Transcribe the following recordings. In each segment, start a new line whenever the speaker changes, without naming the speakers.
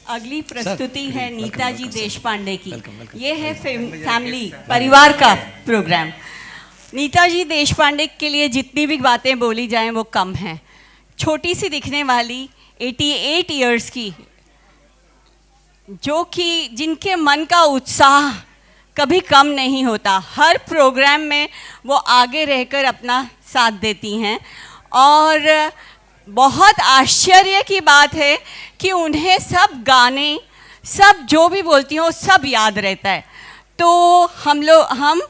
अगली प्रस्तुति है नीताजी देशपांडे की। ये है फैमिली परिवार का प्रोग्राम। नीताजी देशपांडे के लिए जितनी भी बातें बोली जाएं वो कम हैं। छोटी सी दिखने वाली 88 इयर्स की, जो कि जिनके मन का उत्साह कभी कम नहीं होता, हर प्रोग्राम में वो आगे रहकर अपना साथ देती हैं। और बहुत आश्चर्य की बात है कि उन्हें सब गाने, सब जो भी बोलती हैं वो सब याद रहता है। तो हम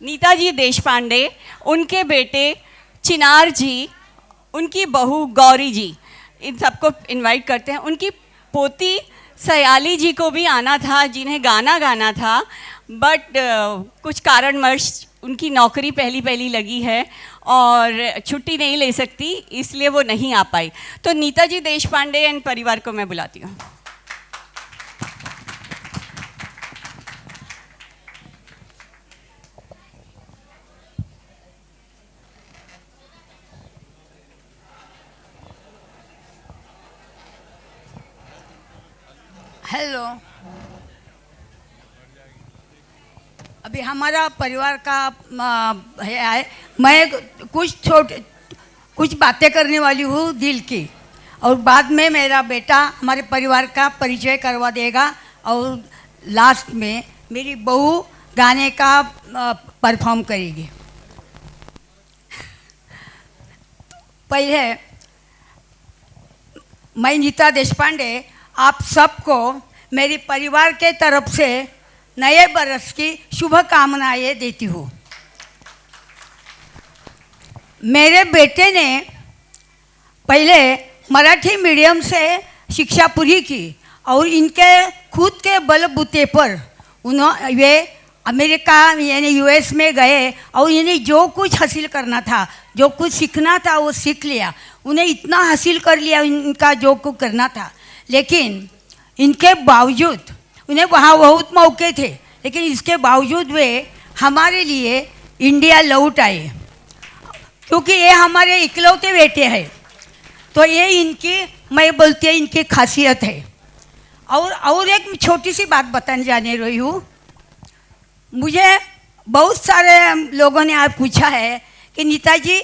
नीताजी देशपांडे, उनके बेटे चिनार जी, उनकी बहू गौरी जी, इन सबको इनवाइट करते हैं। उनकी पोती सयाली जी को भी आना था, जिन्हें गाना गाना था, बट कुछ कारणवश उनकी नौकरी पहली लगी है और छुट्टी नहीं ले सकती, इसलिए वो नहीं आ पाई। तो नीताजी देशपांडे एंड परिवार को मैं बुलाती हूँ।
हेलो, अभी हमारा परिवार का है। मैं कुछ बातें करने वाली हूँ दिल की, और बाद में मेरा बेटा हमारे परिवार का परिचय करवा देगा, और लास्ट में मेरी बहू गाने का परफॉर्म करेगी। पहले मैं नीता देशपांडे आप सबको मेरी परिवार के तरफ से नए बरस की शुभकामनाएं देती हूँ। मेरे बेटे ने पहले मराठी मीडियम से शिक्षा पूरी की, और इनके खुद के बलबूते पर वे अमेरिका यानी यूएस में गए, और इन्हें जो कुछ हासिल करना था, जो कुछ सीखना था वो सीख लिया। उन्हें इतना हासिल कर लिया इनका जो कुछ करना था, लेकिन इनके बावजूद उन्हें वहाँ बहुत मौके थे, लेकिन इसके बावजूद वे हमारे लिए इंडिया लौट आए, क्योंकि ये हमारे इकलौते बेटे हैं। तो ये इनकी, मैं बोलती है, इनकी खासियत है। और एक छोटी सी बात बताने जाने रही हूँ। मुझे बहुत सारे लोगों ने आज पूछा है कि नीताजी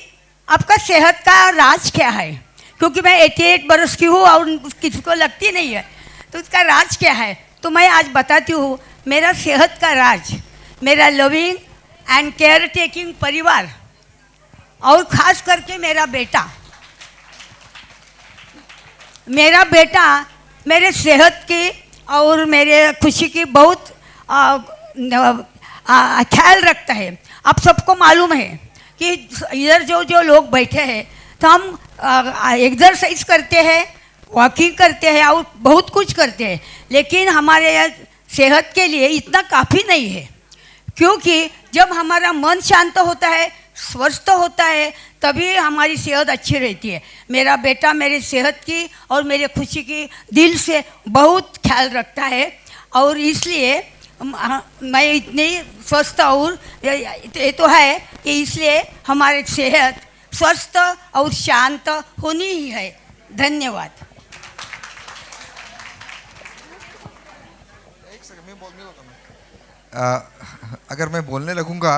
आपका सेहत का राज क्या है, क्योंकि मैं 88 बरस की हूँ और किसी को लगती नहीं है, तो उसका राज क्या है। तो मैं आज बताती हूँ। मेरा सेहत का राज मेरा लविंग एंड केयर टेकिंग परिवार, और ख़ास करके मेरा बेटा मेरे सेहत की और मेरे खुशी की बहुत ख्याल रखता है। आप सबको मालूम है कि इधर जो लोग बैठे हैं, तो हम एक्सरसाइज करते हैं, वॉकिंग करते हैं और बहुत कुछ करते हैं, लेकिन हमारे सेहत के लिए इतना काफ़ी नहीं है। क्योंकि जब हमारा मन शांत होता है, स्वस्थ होता है, तभी हमारी सेहत अच्छी रहती है। मेरा बेटा मेरी सेहत की और मेरे खुशी की दिल से बहुत ख्याल रखता है, और इसलिए मैं इतनी स्वस्थ, और ये तो है कि इसलिए हमारी सेहत स्वस्थ और शांत होनी ही है। धन्यवाद।
अगर मैं बोलने लगूंगा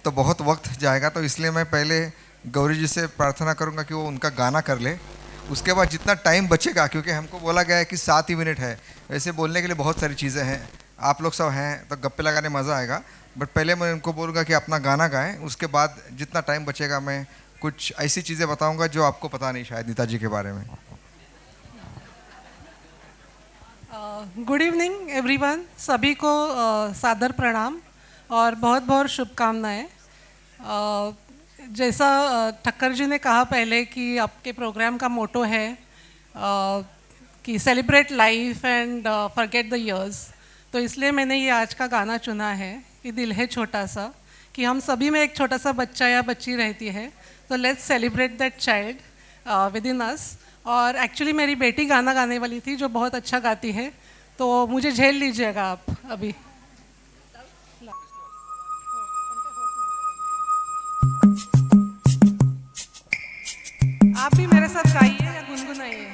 तो बहुत वक्त जाएगा, तो इसलिए मैं पहले गौरी जी से प्रार्थना करूंगा कि वो उनका गाना कर ले। उसके बाद जितना टाइम बचेगा, क्योंकि हमको बोला गया है कि 7 ही मिनट है, वैसे बोलने के लिए बहुत सारी चीज़ें हैं, आप लोग सब हैं तो गप्पे लगाने मज़ा आएगा। बट पहले मैं उनको बोलूँगा कि अपना गाना गाएं, उसके बाद जितना टाइम बचेगा मैं कुछ ऐसी चीज़ें बताऊँगा जो आपको पता नहीं शायद नेताजी के बारे में।
गुड इवनिंग एवरीवन, सभी को सादर प्रणाम और बहुत बहुत शुभकामनाएं। जैसा ठक्कर जी ने कहा पहले कि आपके प्रोग्राम का मोटो है कि celebrate life and forget the years, तो इसलिए मैंने ये आज का गाना चुना है कि दिल है छोटा सा, कि हम सभी में एक छोटा सा बच्चा या बच्ची रहती है, तो let's celebrate that child with in us. और एक्चुअली मेरी बेटी गाना गाने वाली थी जो बहुत अच्छा गाती है, तो मुझे झेल लीजिएगा आप अभी। आप भी मेरे साथ गाइए या गुनगुनाइए।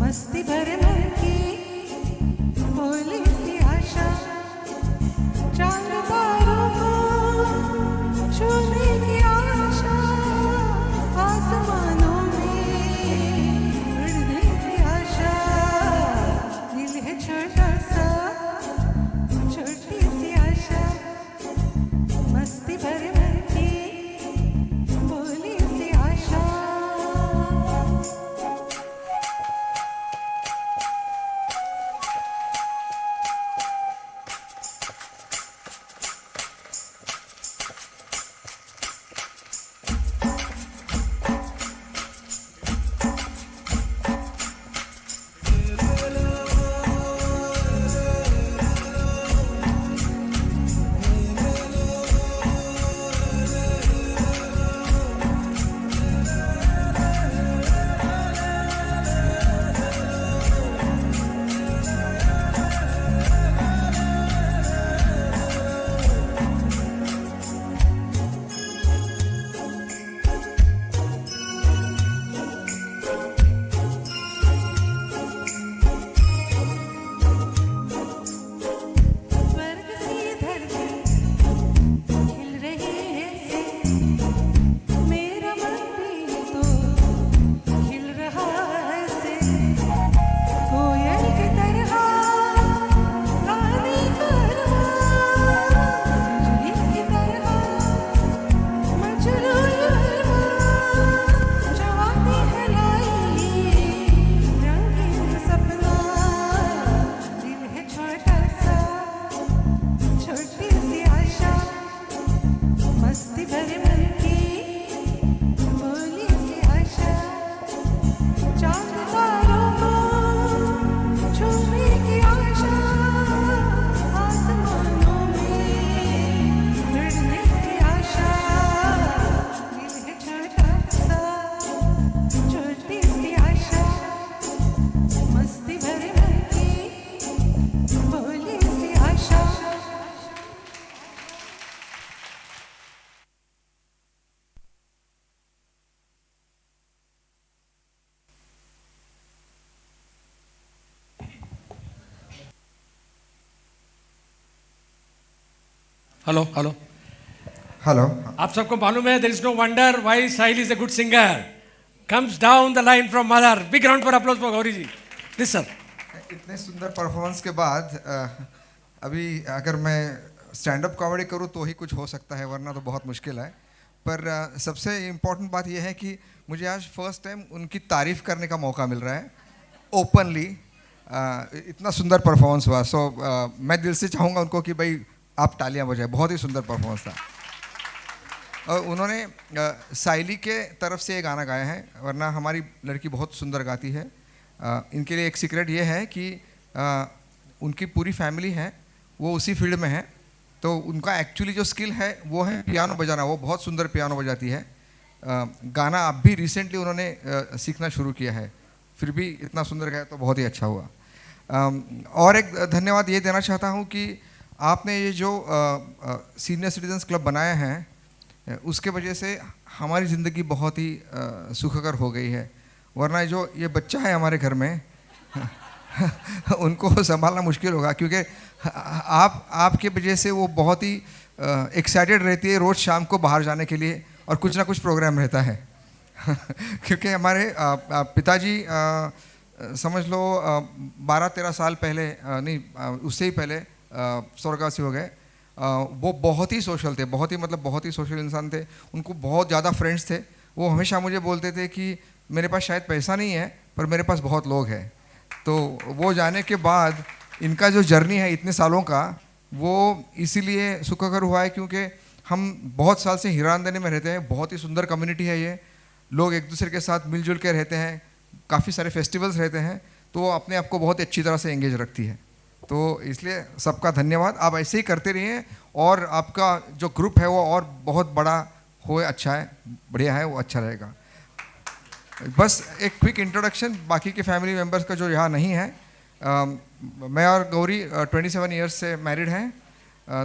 मस्ती भरे मन की भोली सी आशा, चांद तारों को छूने की आशा, आसमानों में उड़ने की आशा, दिल है छोटा सा छोटी सी आशा, मस्ती भरे मन की भोली सी आशा। स्वर्ग सी धरती खिल रही है ऐसे, मेरा मन भी तो खिल रहा है ऐसे, कोयल की तरह गाने का अरमान, बिजली की तरह मजनू अरमान, जवानी है लाई रंगीन सपना, दिल है छोटा सा छोटी सी आशा, मस्ती भरे मन की भोली सी आशा, चांद तारों को छूने की आशा, आसमानों में उड़ने की आशा, दिल है छोटा सा छोटी सी आशा, मस्ती भरे मन की भोली सी आशा।
Hello hello.
हेलो।
आप सबको मालूम है there is no wonder why Sahil is a good singer, comes down the line from mother. Big round for applause for Gauri ji please sir.
इतने सुंदर परफॉर्मेंस के बाद अभी अगर मैं स्टैंड अप कॉमेडी करूँ तो ही कुछ हो सकता है, वरना तो बहुत मुश्किल है। पर सबसे इम्पोर्टेंट बात यह है कि मुझे आज फर्स्ट टाइम उनकी तारीफ़ करने का मौका मिल रहा है ओपनली। इतना सुंदर परफॉर्मेंस हुआ, सो मैं दिल से चाहूँगा उनको कि भाई आप तालियां बजाएं, बहुत ही सुंदर परफॉर्मेंस था। और उन्होंने साइली के तरफ से ये गाना गाया है, वरना हमारी लड़की बहुत सुंदर गाती है। इनके लिए एक सीक्रेट ये है कि उनकी पूरी फैमिली है वो उसी फील्ड में है, तो उनका एक्चुअली जो स्किल है वो है पियानो बजाना। वो बहुत सुंदर पियानो बजाती है। गाना अब भी रिसेंटली उन्होंने सीखना शुरू किया है, फिर भी इतना सुंदर गाया तो बहुत ही अच्छा हुआ। और एक धन्यवाद ये देना चाहता हूँ कि आपने ये जो सीनियर सिटीजन्स क्लब बनाया है उसके वजह से हमारी ज़िंदगी बहुत ही सुखकर हो गई है, वरना जो ये बच्चा है हमारे घर में उनको संभालना मुश्किल होगा, क्योंकि आपके वजह से वो बहुत ही एक्साइटेड रहती है रोज़ शाम को बाहर जाने के लिए, और कुछ ना कुछ प्रोग्राम रहता है क्योंकि हमारे पिताजी समझ लो 12-13 साल पहले नहीं उससे ही पहले स्वर्गवासी हो गए। वो बहुत ही सोशल थे, बहुत ही सोशल इंसान थे। उनको बहुत ज़्यादा फ्रेंड्स थे। वो हमेशा मुझे बोलते थे कि मेरे पास शायद पैसा नहीं है पर मेरे पास बहुत लोग हैं। तो वो जाने के बाद इनका जो जर्नी है इतने सालों का, वो इसीलिए सुखकर हुआ है क्योंकि हम बहुत साल से हीरानंदानी में रहते हैं। बहुत ही सुंदर कम्युनिटी है ये, लोग एक दूसरे के साथ मिलजुल के रहते हैं, काफ़ी सारे फेस्टिवल्स रहते हैं, तो वो अपने आप को बहुत अच्छी तरह से एंगेज रखती है। तो इसलिए सबका धन्यवाद, आप ऐसे ही करते रहिए और आपका जो ग्रुप है वो और बहुत बड़ा हो, अच्छा है, बढ़िया है, वो अच्छा रहेगा। बस एक क्विक इंट्रोडक्शन बाकी के फैमिली मेम्बर्स का जो यहाँ नहीं है। मैं और गौरी 27 ईयर्स से मैरिड हैं।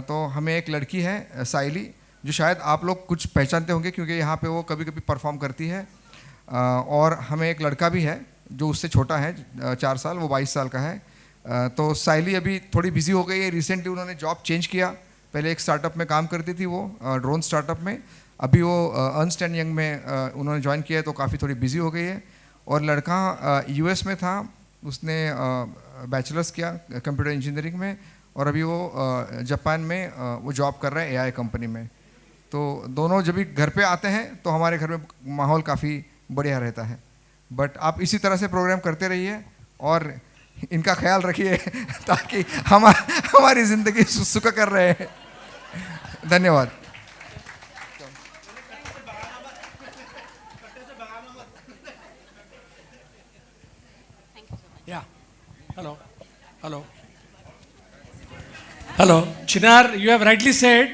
तो हमें एक लड़की है साइली, जो शायद आप लोग कुछ पहचानते होंगे क्योंकि यहाँ पे वो कभी कभी परफॉर्म करती है। और हमें एक लड़का भी है जो उससे छोटा है 4 साल, वो 22 साल का है। तो साइली अभी थोड़ी बिजी हो गई है। रिसेंटली उन्होंने जॉब चेंज किया। पहले एक स्टार्टअप में काम करती थी वो, ड्रोन स्टार्टअप में। अभी वो अर्नस्ट एंड यंग में उन्होंने ज्वाइन किया है, तो काफ़ी थोड़ी बिजी हो गई है। और लड़का यूएस में था, उसने बैचलर्स किया कंप्यूटर इंजीनियरिंग में, और अभी वो जापान में वो जॉब कर रहा है एआई कंपनी में। तो दोनों जब भी घर पे आते हैं तो हमारे घर में माहौल काफ़ी बढ़िया रहता है। बट आप इसी तरह से प्रोग्राम करते रहिए और इनका ख्याल रखिए ताकि हमारी ज़िंदगी सुख कर रहे हैं। धन्यवाद।
Yeah. Hello. Hello. Hello. Chinar, you have rightly said,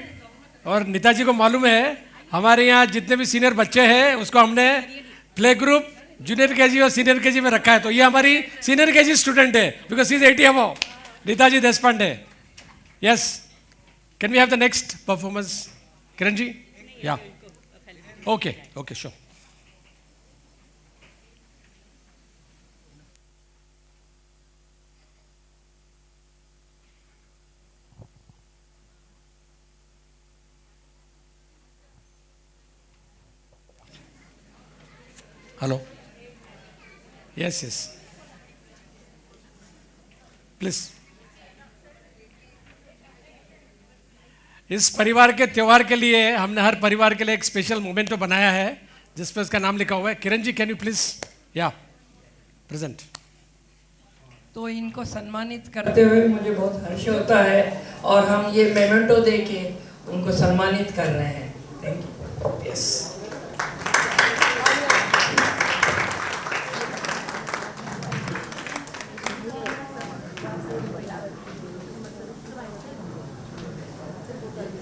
और नेताजी को मालूम है हमारे यहाँ जितने भी सीनियर बच्चे हैं उसको हमने प्ले ग्रुप जूनियर केजी और सीनियर केजी में रखा है। तो ये हमारी सीनियर केजी स्टूडेंट है, because is 80 above, Netaji Deshpande. Yes, can we have the next performance Kiran ji? Yeah, okay okay, sure. Hello, yes yes, please. इस परिवार के त्योहार के लिए हमने हर परिवार के लिए एक स्पेशल मोमेंटो बनाया है जिसपे उसका नाम लिखा हुआ है। किरण जी, कैन यू प्लीज या प्रेजेंट।
तो इनको सम्मानित करते हुए मुझे बहुत हर्ष होता है और हम ये मेमेंटो दे के उनको सम्मानित कर रहे हैं। Thank you. Yes,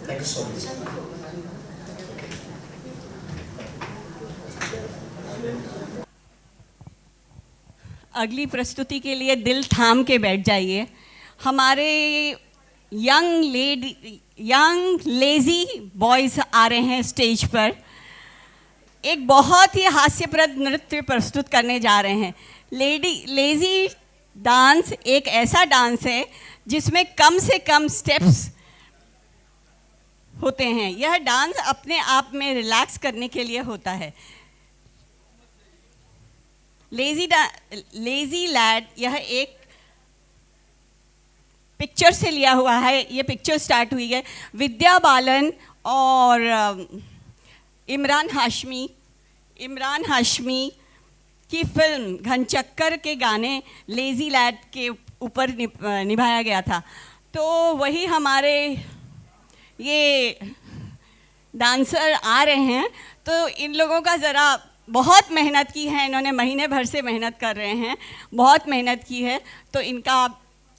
thank you so much.
अगली प्रस्तुति के लिए दिल थाम के बैठ जाइए। हमारे यंग लेजी बॉयज आ रहे हैं स्टेज पर। एक बहुत ही हास्यप्रद नृत्य प्रस्तुत करने जा रहे हैं। लेजी डांस एक ऐसा डांस है जिसमें कम से कम स्टेप्स होते हैं। यह डांस अपने आप में रिलैक्स करने के लिए होता है। लेजी लैड, यह एक पिक्चर से लिया हुआ है। ये पिक्चर स्टार्ट हुई है विद्या बालन और इमरान हाशमी की फिल्म घनचक्कर के गाने लेजी लैड के ऊपर निभाया गया था। तो वही हमारे ये डांसर आ रहे हैं। तो इन लोगों का ज़रा बहुत मेहनत की है, इन्होंने महीने भर से मेहनत कर रहे हैं, बहुत मेहनत की है। तो इनका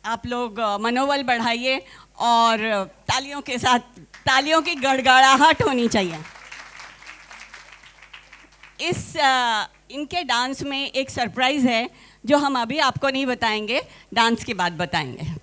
आप लोग मनोबल बढ़ाइए और तालियों के साथ, तालियों की गड़गड़ाहट होनी चाहिए। इनके डांस में एक सरप्राइज़ है जो हम अभी आपको नहीं बताएंगे, डांस के बाद बताएंगे।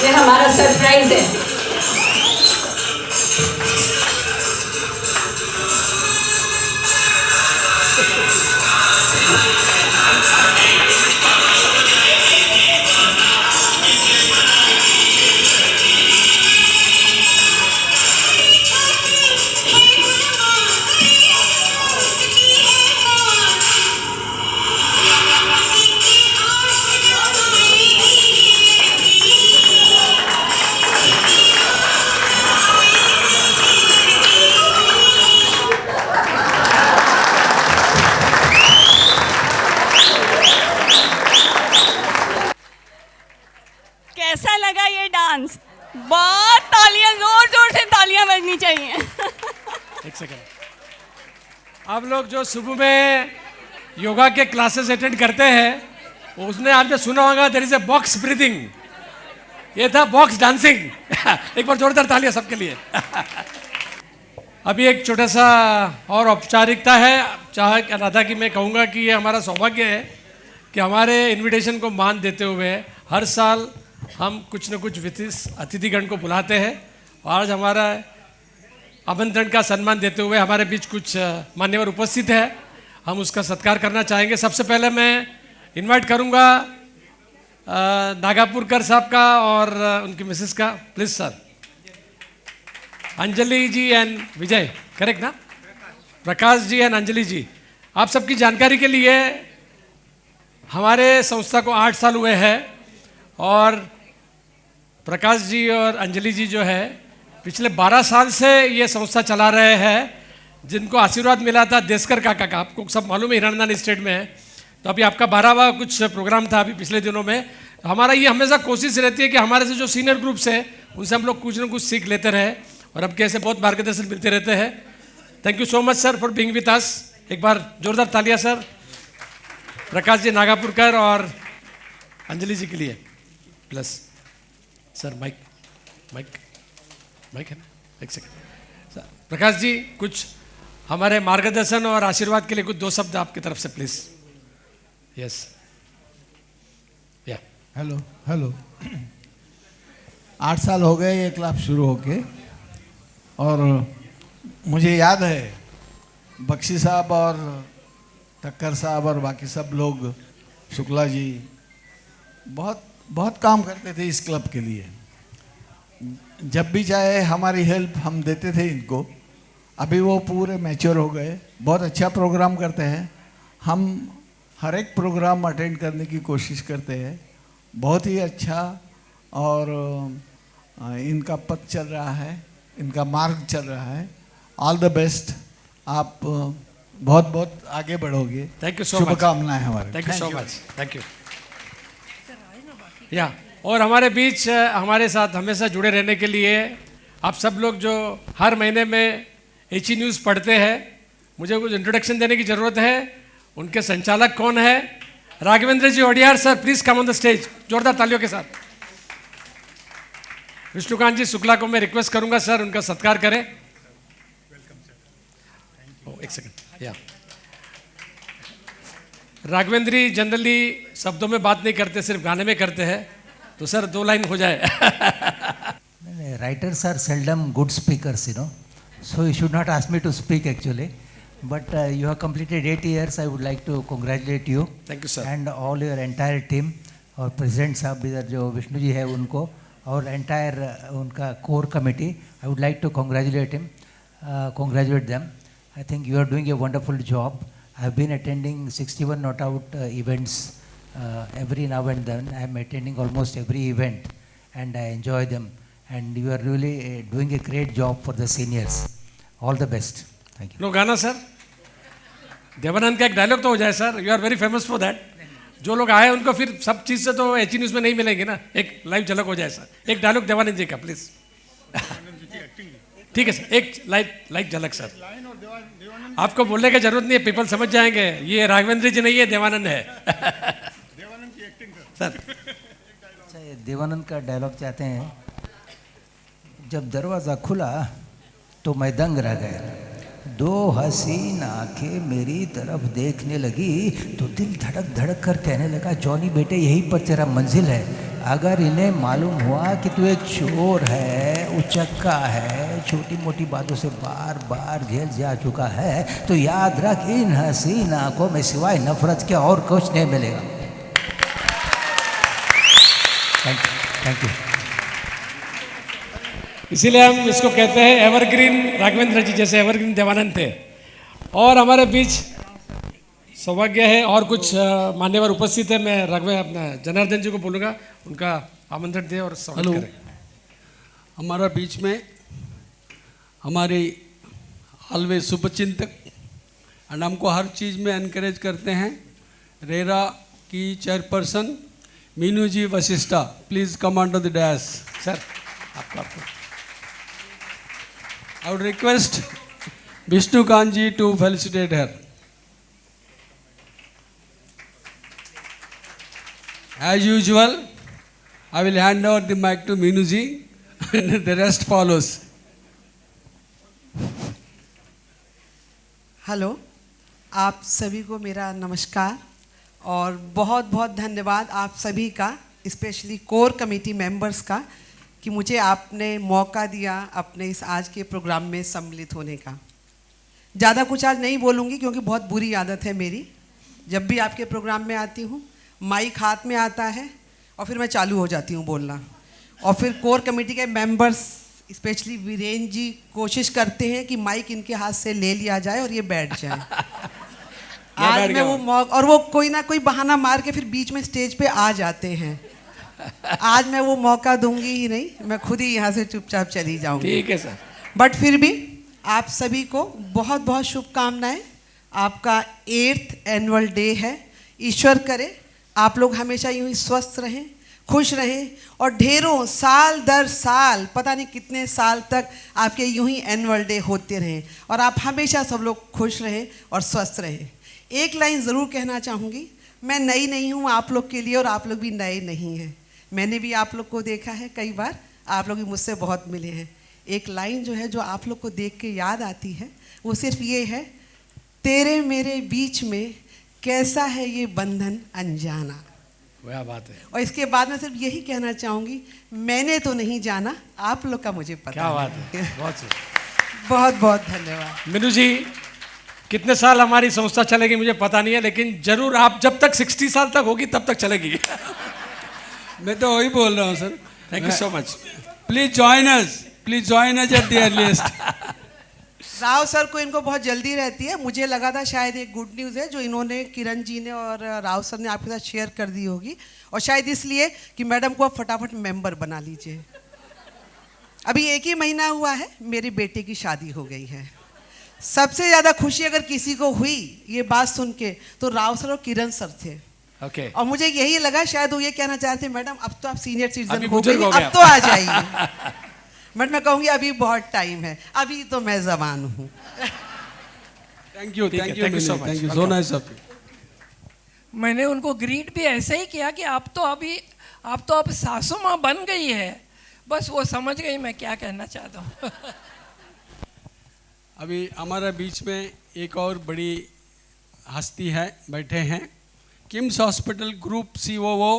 ये हमारा सरप्राइज है। कैसा लगा ये डांस? बहुत तालियां, जोर जोर से तालियां बजनी चाहिए।
एक सेकंड। आप लोग जो सुबह में योगा के क्लासेस अटेंड करते हैं उसने आपने सुना होगा there is a box breathing, ये था बॉक्स डांसिंग। एक बार जोरदार तालियां सबके लिए। अभी एक छोटा सा और औपचारिकता है। चाहे राधा की मैं कहूँगा कि ये हमारा सौभाग्य है कि हमारे इनविटेशन को मान देते हुए हर साल हम कुछ न कुछ विशिष्ट अतिथिगण को बुलाते हैं और आज हमारा आमंत्रण का सम्मान देते हुए हमारे बीच कुछ मान्यवर उपस्थित है, हम उसका सत्कार करना चाहेंगे। सबसे पहले मैं इनवाइट करूंगा नागापुरकर साहब का और उनकी मिसेस का। Please sir. Anjali ji and Vijay, correct ना? प्रकाश जी एंड अंजलि जी, आप सबकी जानकारी के लिए हमारे संस्था को 8 साल हुए हैं और प्रकाश जी और अंजलि जी जो है पिछले 12 साल से ये संस्था चला रहे हैं, जिनको आशीर्वाद मिला था देशकर काका का, आपको सब मालूम है, हिरणदान स्टेट में है। तो अभी आपका 12वां कुछ प्रोग्राम था अभी पिछले दिनों में। तो हमारा ये हमेशा कोशिश रहती है कि हमारे से जो सीनियर ग्रुप्स है उनसे हम लोग कुछ ना कुछ सीख लेते रहे और अब कैसे बहुत मार्गदर्शन मिलते रहते हैं। Thank you so much sir for being with us. एक बार जोरदार तालियां सर प्रकाश जी नागापुरकर और अंजलि जी के लिए। Plus sir mike mike mike है ना? एक सेकंड। प्रकाश जी कुछ हमारे मार्गदर्शन और आशीर्वाद के लिए कुछ 2 शब्द आपकी तरफ से प्लीज। यस या
हेलो हेलो। 8 साल हो गए ये क्लब शुरू होके और मुझे याद है बख्शी साहब और ठक्कर साहब और बाकी सब लोग, शुक्ला जी, बहुत बहुत काम करते थे इस क्लब के लिए। जब भी चाहे हमारी हेल्प हम देते थे इनको। अभी वो पूरे मैच्योर हो गए, बहुत अच्छा प्रोग्राम करते हैं। हम हर एक प्रोग्राम अटेंड करने की कोशिश करते हैं, बहुत ही अच्छा। और इनका पथ चल रहा है, इनका मार्ग चल रहा है। All the best. आप बहुत बहुत आगे बढ़ोगे।
Thank you so much.
शुभकामनाएं हमारे।
Thank you so much. Thank you. या और हमारे बीच हमारे साथ हमेशा जुड़े रहने के लिए आप सब लोग जो हर महीने में एच न्यूज़ पढ़ते हैं, मुझे कुछ इंट्रोडक्शन देने की ज़रूरत है। उनके संचालक कौन है? Raghavendra ji Odiyar sir, please come on the stage, जोरदार तालियों के साथ। विष्णुकांत जी शुक्ला को मैं रिक्वेस्ट करूंगा सर उनका सत्कार करें। एक सेकंड। या राघवेंद्र जी जनरली शब्दों में बात नहीं करते, सिर्फ गाने में करते हैं, तो सर 2 लाइन हो जाए।
Writers are seldom good speakers, you know, so you should not ask me to speak actually. But you have completed 8 years. I would like to congratulate you.
Thank you, sir.
And all your entire team. और president साहब इधर जो विष्णु जी है उनको और entire उनका core committee, I would like to congratulate them. I think you are doing a wonderful job. I have been attending 61 not out events every now and then. I am attending almost every event and I enjoy them. And you are really doing a great job for the seniors. All the best. Thank you.
लो गाना sir, Dev Anand का एक dialogue तो हो जाए sir. You are very famous for that. जो लोग आए उनको फिर सब चीज़ से तो एच न्यूज़ में नहीं मिलेंगे ना, एक लाइव झलक हो जाए सर। एक डायलॉग देवानंद जी का प्लीज। ठीक है सर, एक लाइव झलक सर। आपको बोलने की जरूरत नहीं है, पीपल समझ जाएंगे ये राघवेंद्र जी नहीं है, देवानंद है।
देवानंद की एक्टिंग सर। अच्छा, ये देवानंद का डायलॉग चाहते हैं। जब दरवाज़ा खुला तो मैं दंग रह गया, 2 हसीन आंखें मेरी तरफ देखने लगी तो दिल धड़क धड़क कर कहने लगा, जॉनी बेटे यहीं पर तेरा मंजिल है, अगर इन्हें मालूम हुआ कि तू एक चोर है, उचक्का है, छोटी मोटी बातों से बार बार जेल जा चुका है, तो याद रख इन हसीन आंखों में सिवाय नफरत के और कुछ नहीं मिलेगा। Thank you.
इसीलिए हम इसको कहते हैं एवरग्रीन राघवेंद्र जी जैसे एवरग्रीन देवानंद थे। और हमारे बीच सौभाग्य है और कुछ मान्यवर उपस्थित है। मैं अपना जनार्दन जी को बोलूँगा, उनका आमंत्रण दें और स्वागत करें।
हमारा बीच में हमारे ऑलवेज शुभचिंतक एंड हमको हर चीज़ में एनकरेज करते हैं, रेरा की chairperson Meenu ji Vashishtha, please come on to the dais.
Sir आपको
I would request Vishnukant ji to felicitate her. As usual, I will hand over the mic to Meenu ji and the rest follows.
Hello, आप सभी को मेरा नमस्कार और बहुत बहुत धन्यवाद आप सभी का, स्पेशली कोर कमेटी मेंबर्स का, कि मुझे आपने मौका दिया अपने इस आज के प्रोग्राम में सम्मिलित होने का। ज़्यादा कुछ आज नहीं बोलूँगी क्योंकि बहुत बुरी आदत है मेरी, जब भी आपके प्रोग्राम में आती हूँ माइक हाथ में आता है और फिर मैं चालू हो जाती हूँ बोलना, और फिर कोर कमेटी के मेंबर्स स्पेशली वीरेंद्र जी कोशिश करते हैं कि माइक इनके हाथ से ले लिया जाए और ये बैठ जाए। आज मैं वो और वो कोई ना कोई बहाना मार के फिर बीच में स्टेज पे आ जाते हैं। आज मैं वो मौका दूंगी ही नहीं, मैं खुद ही यहाँ से चुपचाप चली जाऊँगी।
ठीक है सर।
बट फिर भी आप सभी को बहुत बहुत शुभकामनाएं। आपका 8th एनुअल डे है। ईश्वर करे आप लोग हमेशा यूं ही स्वस्थ रहें, खुश रहें और ढेरों साल दर साल, पता नहीं कितने साल तक आपके यूं ही एनुअल डे होते रहें और आप हमेशा सब लोग खुश रहें और स्वस्थ रहें। एक लाइन ज़रूर कहना चाहूँगी, मैं नई नहीं हूँ आप लोग के लिए और आप लोग भी नए नहीं हैं। मैंने भी आप लोग को देखा है कई बार, आप लोग भी मुझसे बहुत मिले हैं। एक लाइन जो है जो आप लोग को देख के याद आती है वो सिर्फ ये है, तेरे मेरे बीच में कैसा है ये बंधन अनजाना।
क्या बात है।
और इसके बाद मैं सिर्फ यही कहना चाहूँगी, मैंने तो नहीं जाना, आप लोग का मुझे पता।
क्या बात है,
बहुत बहुत धन्यवाद।
मीनू जी, कितने साल हमारी संस्था चलेगी मुझे पता नहीं है, लेकिन जरूर आप जब तक 60 साल तक होगी तब तक चलेगी।
मैं तो वही बोल रहा हूँ sir.
Thank you so much.
Please join us at the earliest.
Rao sir को इनको बहुत जल्दी रहती है। मुझे लगा था शायद एक गुड न्यूज़ है जो इन्होंने, किरण जी ने और राव सर ने आपके साथ शेयर कर दी होगी, और शायद इसलिए कि मैडम को आप फटाफट मेंबर बना लीजिए। अभी 1 ही महीना हुआ है, मेरे बेटे की शादी हो गई है। सबसे ज़्यादा खुशी अगर किसी को हुई ये बात सुन के तो राव सर और किरण सर थे।
Okay.
और मुझे यही लगा शायद वो ये कहना चाहते मैडम अब तो आप सीनियर सिटीजन हो
बुजुर्ग
गई,
हो गए
अब तो आ जाइए। बट मैं कहूँगी अभी बहुत टाइम है, अभी तो मैं जवान हूँ।
Thank you so much. Thank you so nice of you.
मैंने उनको ग्रीट भी ऐसे ही किया कि आप तो अब सासू माँ बन गई है, बस वो समझ गई मैं क्या कहना चाहता हूँ।
अभी हमारा बीच में एक और बड़ी हस्ती है, बैठे हैं KIMS hospital group COO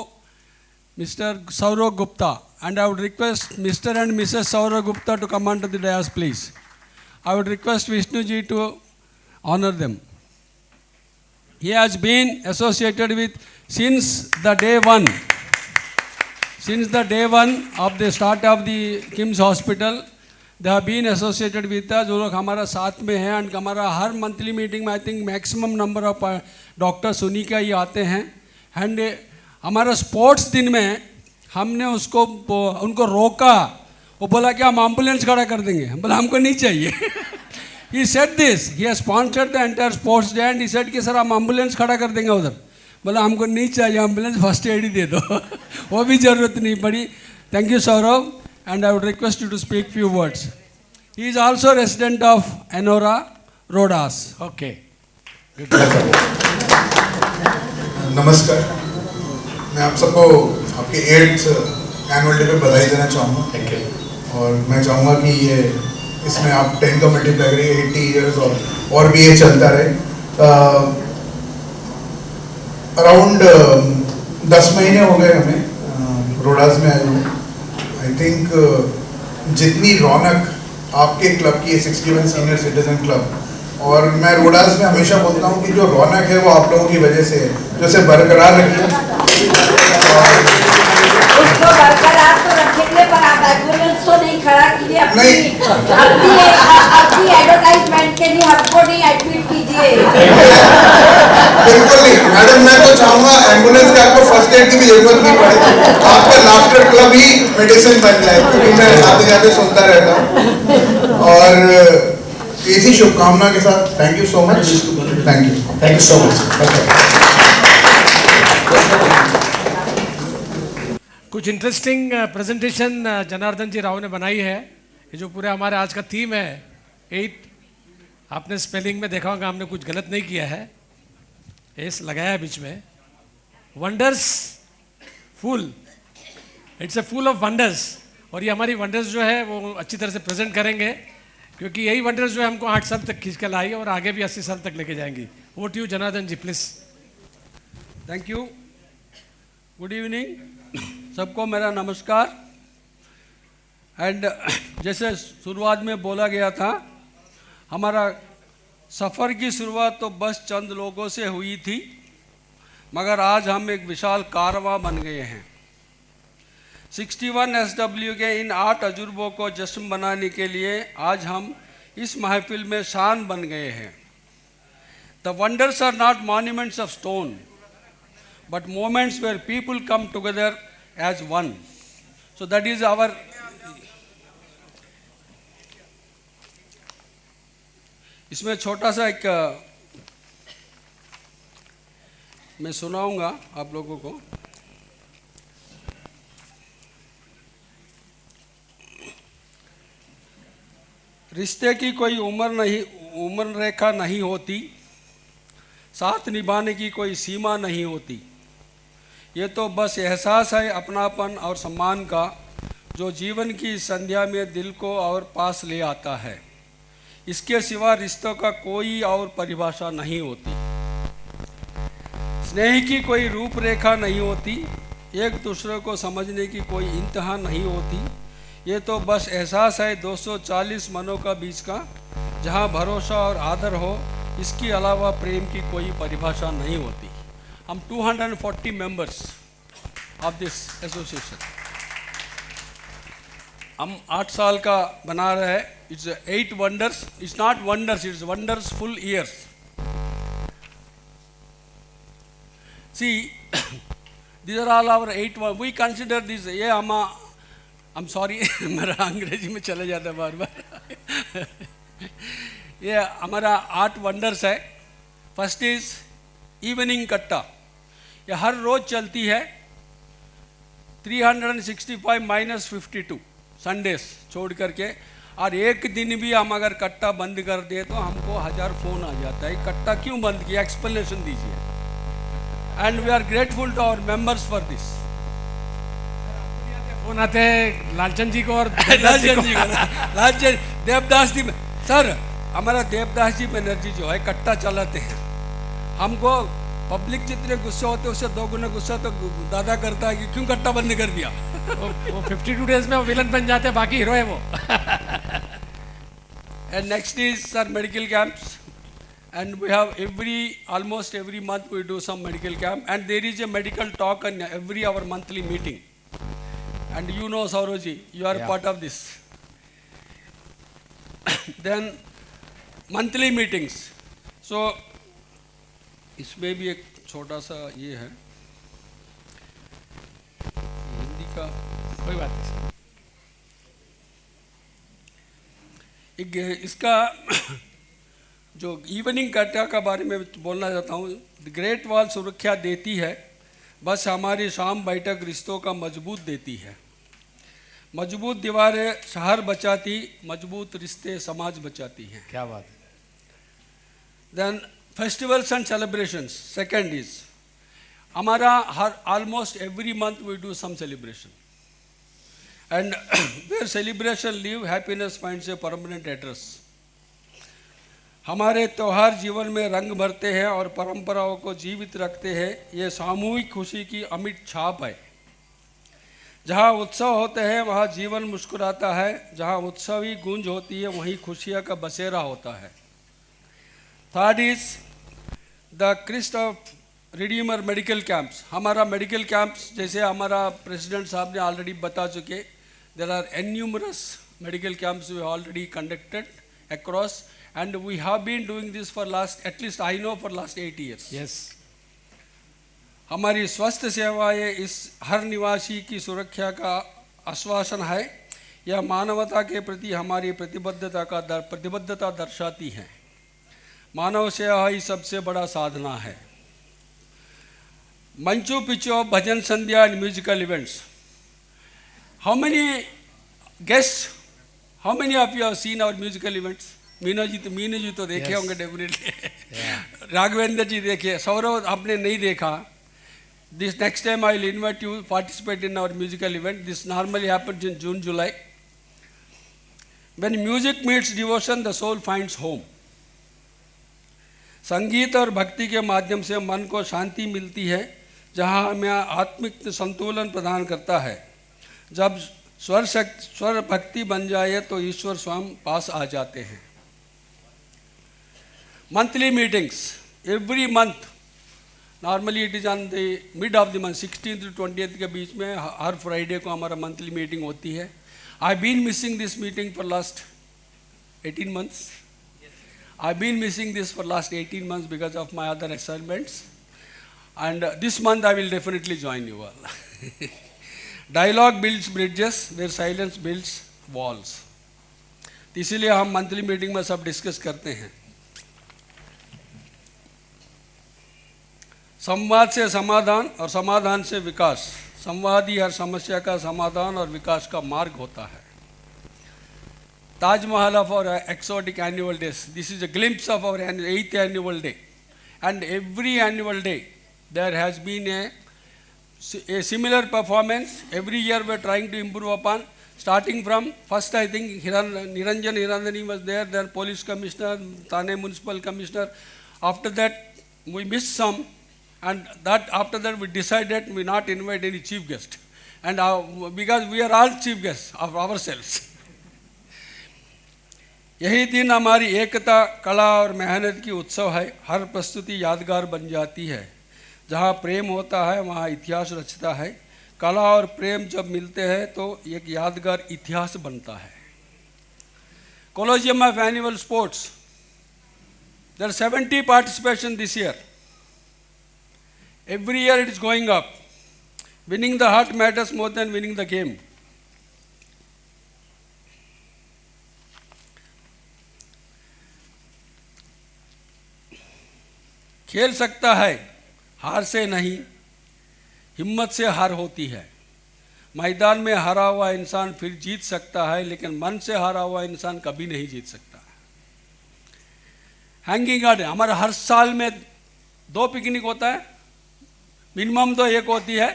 mister Saurav Gupta, and I would request Mr. and Mrs. Saurav Gupta to come onto the dais, please. I would request Vishnu ji to honor them. He has been associated with since the day one of the start of the KIMS hospital. They have been associated with us. जो लोग हमारा साथ में हैं, and हमारा हर monthly meeting में I think maximum number of doctors उन्हीं का ही आते हैं। एंड हमारा स्पोर्ट्स दिन में हमने उनको रोका, वो बोला कि हम एम्बुलेंस खड़ा कर देंगे, हम बोला हमको नहीं चाहिए। He said this, he has sponsored the entire sports day and he said कि सर हम एम्बुलेंस खड़ा कर देंगे उधर, बोला हमको नहीं चाहिए, एम्बुलेंस फर्स्ट एड ही दे दो। वो भी ज़रूरत नहीं पड़ी। Thank you Saurav, and I would request you to speak few words. He is also resident of Enora, Rodas.
Okay.
नमस्कार, मैं आप सबको आपके 8th एनुअल डे पे बधाई देना चाहूँगा।
Thank you.
और मैं चाहूँगा कि ये इसमें आप 10 का मल्टीप्लाई करिए 80 ईयर्स और भी ये चलता रहे। अराउंड 10 महीने हो गए हमें रोडास में आया हूँ। आई थिंक जितनी रौनक आपके क्लब की है 61 सीनियर सिटीजन क्लब, और मैं रोडास में हमेशा बोलता हूँ कि जो रौनक है वो आप लोगों की वजह से है, जो इसे बरकरार रखिए।
उसको बरकरार तो रखेंगे, पर आप एम्बुलेंस तो नहीं खड़ा कीजिए अपनी एडवर्टाइजमेंट के लिए, हमको नहीं एडमिट कीजिए।
बिल्कुल नहीं मैडम, मैं तो चाहूंगा एम्बुलेंस के आपको फर्स्ट एड की भी जरूरत नहीं पड़े, आपका लाफ्टर क्लब ही मेडिसिन बन जाए, क्योंकि मैं आते जाते सुनता रहता हूँ। और इसी शुभकामना के साथ thank you so much. Thank you so much.
कुछ इंटरेस्टिंग प्रेजेंटेशन जनार्दन जी राव ने बनाई है। ये जो पूरे हमारे आज का थीम है 8, आपने स्पेलिंग में देखा होगा हमने कुछ गलत नहीं किया है, एस लगाया है बीच में। Wonders full, it's a full of wonders, और ये हमारी वंडर्स जो है वो अच्छी तरह से प्रेजेंट करेंगे, क्योंकि यही वंडर्स जो है हमको 8 साल तक खींच के लाई और आगे भी 80 साल तक लेके जाएंगी। Vote you Janardan ji please.
Thank you. Good evening सबको, मेरा नमस्कार। एंड जैसे शुरुआत में बोला गया था, हमारा सफ़र की शुरुआत तो बस चंद लोगों से हुई थी, मगर आज हम एक विशाल कारवां बन गए हैं। 61 SW के इन 8 अजूबों को जश्न मनाने के लिए आज हम इस महफिल में शान बन गए हैं। The wonders are not monuments of stone, but moments where people come together as one. So that is our इसमें छोटा सा एक मैं सुनाऊंगा आप लोगों को। रिश्ते की कोई उम्र रेखा नहीं होती, साथ निभाने की कोई सीमा नहीं होती। ये तो बस एहसास है अपनापन और सम्मान का, जो जीवन की संध्या में दिल को और पास ले आता है। इसके सिवा रिश्तों का कोई और परिभाषा नहीं होती। स्नेह की कोई रूपरेखा नहीं होती, एक दूसरे को समझने की कोई इंतहा नहीं होती। ये तो बस एहसास है 240 मनों का बीच का, जहाँ भरोसा और आदर हो, इसके अलावा प्रेम की कोई परिभाषा नहीं होती। हम 240 मेंबर्स ऑफ दिस एसोसिएशन, हम 8 साल का बना रहे हैं। It's 8 wonders, it's not wonders, it's wonders full years. See these are all our 8 we consider this, ये हम I'm sorry मेरा अंग्रेजी में चले जाता है बार बार। ये हमारा 8 वंडर्स है। फर्स्ट इज इवनिंग कट्टा, ये हर रोज चलती है 365 - 52 संडेस छोड़ करके, और एक दिन भी हम अगर कट्टा बंद कर दे तो हमको 1000 फ़ोन आ जाता है, कट्टा क्यों बंद किया, एक्सप्लेनेशन दीजिए। And we are grateful to our members for this.
Phone आते हैं लालचंद जी को और
लालचंद देवदास जी सर, हमारा देवदास जी बनर्जी जो है कट्टा चलाते हैं। हमको पब्लिक जितने गुस्से होते हैं उससे 2 गुना गुस्सा तो दादा करता है कि क्यों कट्टा बंद कर दिया।
वो 52 डेज में वो विलन बन जाते हैं, बाकी हीरो है वो।
And next is sir medical camps, and we have almost every month we do some medical camp, and there is a medical talk in every our monthly meeting, and you know Sauroji, you are part of this. Then monthly meetings, so इसमें भी एक छोटा सा ये है, हिंदी का
कोई बात नहीं,
एक इसका जो इवनिंग कट्टा का बारे में बोलना चाहता हूँ। ग्रेट वॉल सुरक्षा देती है, बस हमारी शाम बैठक रिश्तों का मजबूत देती है। मजबूत दीवारें शहर बचाती, मजबूत रिश्ते समाज बचाती हैं।
क्या बात है।
Then festivals and celebrations, second is हमारा हर almost every month we do some celebration, and where celebration live happiness finds a permanent address. हमारे त्यौहार जीवन में रंग भरते हैं और परंपराओं को जीवित रखते हैं। ये सामूहिक खुशी की अमिट छाप है। जहाँ उत्सव होते हैं वहाँ जीवन मुस्कुराता है, जहाँ उत्सवी गूंज होती है वहीं खुशियाँ का बसेरा होता है। Third is the Christ of Redeemer medical camps. हमारा मेडिकल कैंप्स जैसे हमारा प्रेसिडेंट साहब ने ऑलरेडी बता चुके, there are numerous medical camps we already conducted across and we have been doing this for last, at least I know, for last 8 years.
Yes.
हमारी स्वास्थ्य सेवाएं इस हर निवासी की सुरक्षा का आश्वासन है। यह मानवता के प्रति हमारी प्रतिबद्धता दर्शाती है। मानव सेवा ही सबसे बड़ा साधना है। मंचू पिचो Bhajan Sandhya and musical events. How many guests, how many of you have seen our musical events? Meenu ji तो देखे होंगे डेफिनेटली। राघवेंद्र जी देखे, सौरभ आपने नहीं देखा। This next time I will invite you participate in our musical event. This normally happens in June July. When music meets devotion the soul finds home. संगीत और भक्ति के माध्यम से मन को शांति मिलती है, जहाँ हमें आत्मिक संतुलन प्रदान करता है। जब स्वर भक्ति बन जाए तो ईश्वर स्वयं पास आ जाते हैं। Monthly meetings, every month, normally it is on the mid of the month, 16th to 20th के बीच में हर फ्राइडे को हमारा मंथली मीटिंग होती है। I been missing this meeting for last 18 months. I've been missing this for last 18 months because of my other assignments, and this month I will definitely join you all. Dialogue builds bridges where silence builds walls. इसीलिए हम monthly meeting में सब discuss करते हैं। संवाद से समाधान और समाधान से विकास। संवाद ही हर समस्या का समाधान और विकास का मार्ग होता है। Taj Mahal of our exotic annual days, this is a glimpse of our 8th annual day, and every annual day there has been a similar performance. Every year we are trying to improve upon, starting from first I think Niranjan Hirandani was there, then police commissioner, Thane municipal commissioner. After that we missed some, and that after that we decided we not invite any chief guest, and because we are all chief guests of ourselves. यही दिन हमारी एकता, कला और मेहनत की उत्सव है। हर प्रस्तुति यादगार बन जाती है। जहाँ प्रेम होता है वहाँ इतिहास रचता है। कला और प्रेम जब मिलते हैं तो एक यादगार इतिहास बनता है। Colosseum of Annual Sports, there are 70 participation this year. Every year it is going up. Winning the heart matters more than winning the game. खेल सकता है, हार से नहीं, हिम्मत से हार होती है। मैदान में हारा हुआ इंसान फिर जीत सकता है, लेकिन मन से हारा हुआ इंसान कभी नहीं जीत सकता। हैंगिंग गार्डन, हमारा हर साल में 2 पिकनिक होता है, मिनिमम तो 1 होती है,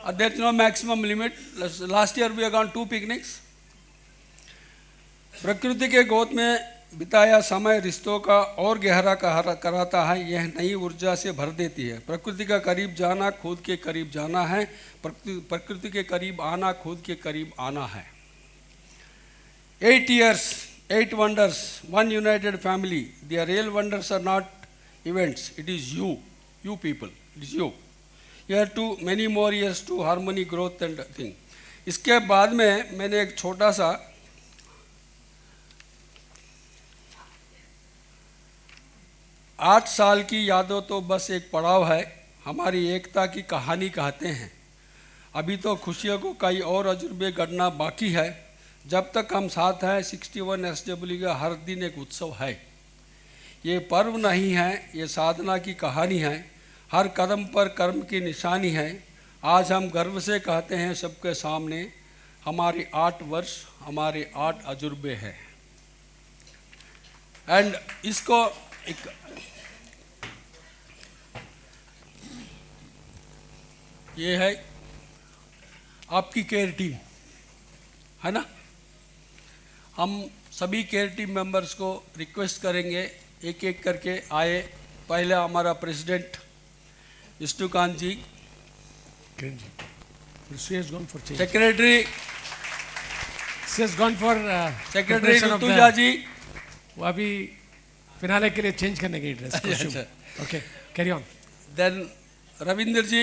there is no maximum limit. Last year we have gone 2 picnics. प्रकृति के गोद में बिताया समय रिश्तों का और गहरा कराता है। यह नई ऊर्जा से भर देती है। प्रकृति का करीब जाना खुद के करीब जाना है। प्रकृति के करीब आना खुद के करीब आना है। 8 years, 8 wonders, 1 united family. The real wonders are not events. It is you people. It is you. Here too many more years to harmony, growth and thing. इसके बाद में मैंने एक छोटा सा 8 साल की यादों तो बस एक पड़ाव है। हमारी एकता की कहानी कहते हैं। अभी तो खुशियों को कई और अजूबे गढ़ना बाकी है। जब तक हम साथ हैं 61 SW का हर दिन एक उत्सव है। ये पर्व नहीं है, ये साधना की कहानी है। हर कदम पर कर्म की निशानी है। आज हम गर्व से कहते हैं सबके सामने, हमारे 8 वर्ष, हमारे 8 अजूबे हैं। एंड इसको एक ये है आपकी केयर टीम, है ना। हम सभी केयर टीम मेंबर्स को रिक्वेस्ट करेंगे एक एक करके आए। पहले हमारा president Vishnukant ji,
She has gone for change.
Secretary
She has gone for
secretary
preparation of
Rituja ji,
वो अभी फिनाले के लिए चेंज करने की ड्रेस
अच्छा।
Okay carry on
then Ravindra ji,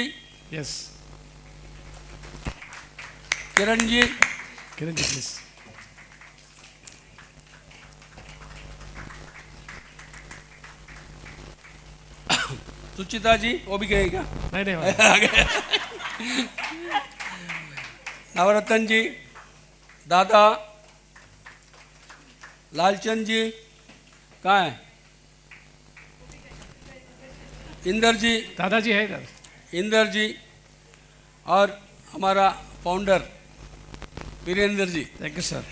yes
Kiran ji,
Kiran ji please
Suchita ji, वो भी गए क्या?
नहीं नहीं
नवरत्न जी, दादा, लालचंद जी कहाँ है? इंदर जी,
दादाजी है इधर
इंदर जी, और हमारा founder Virendra ji.
Thank you sir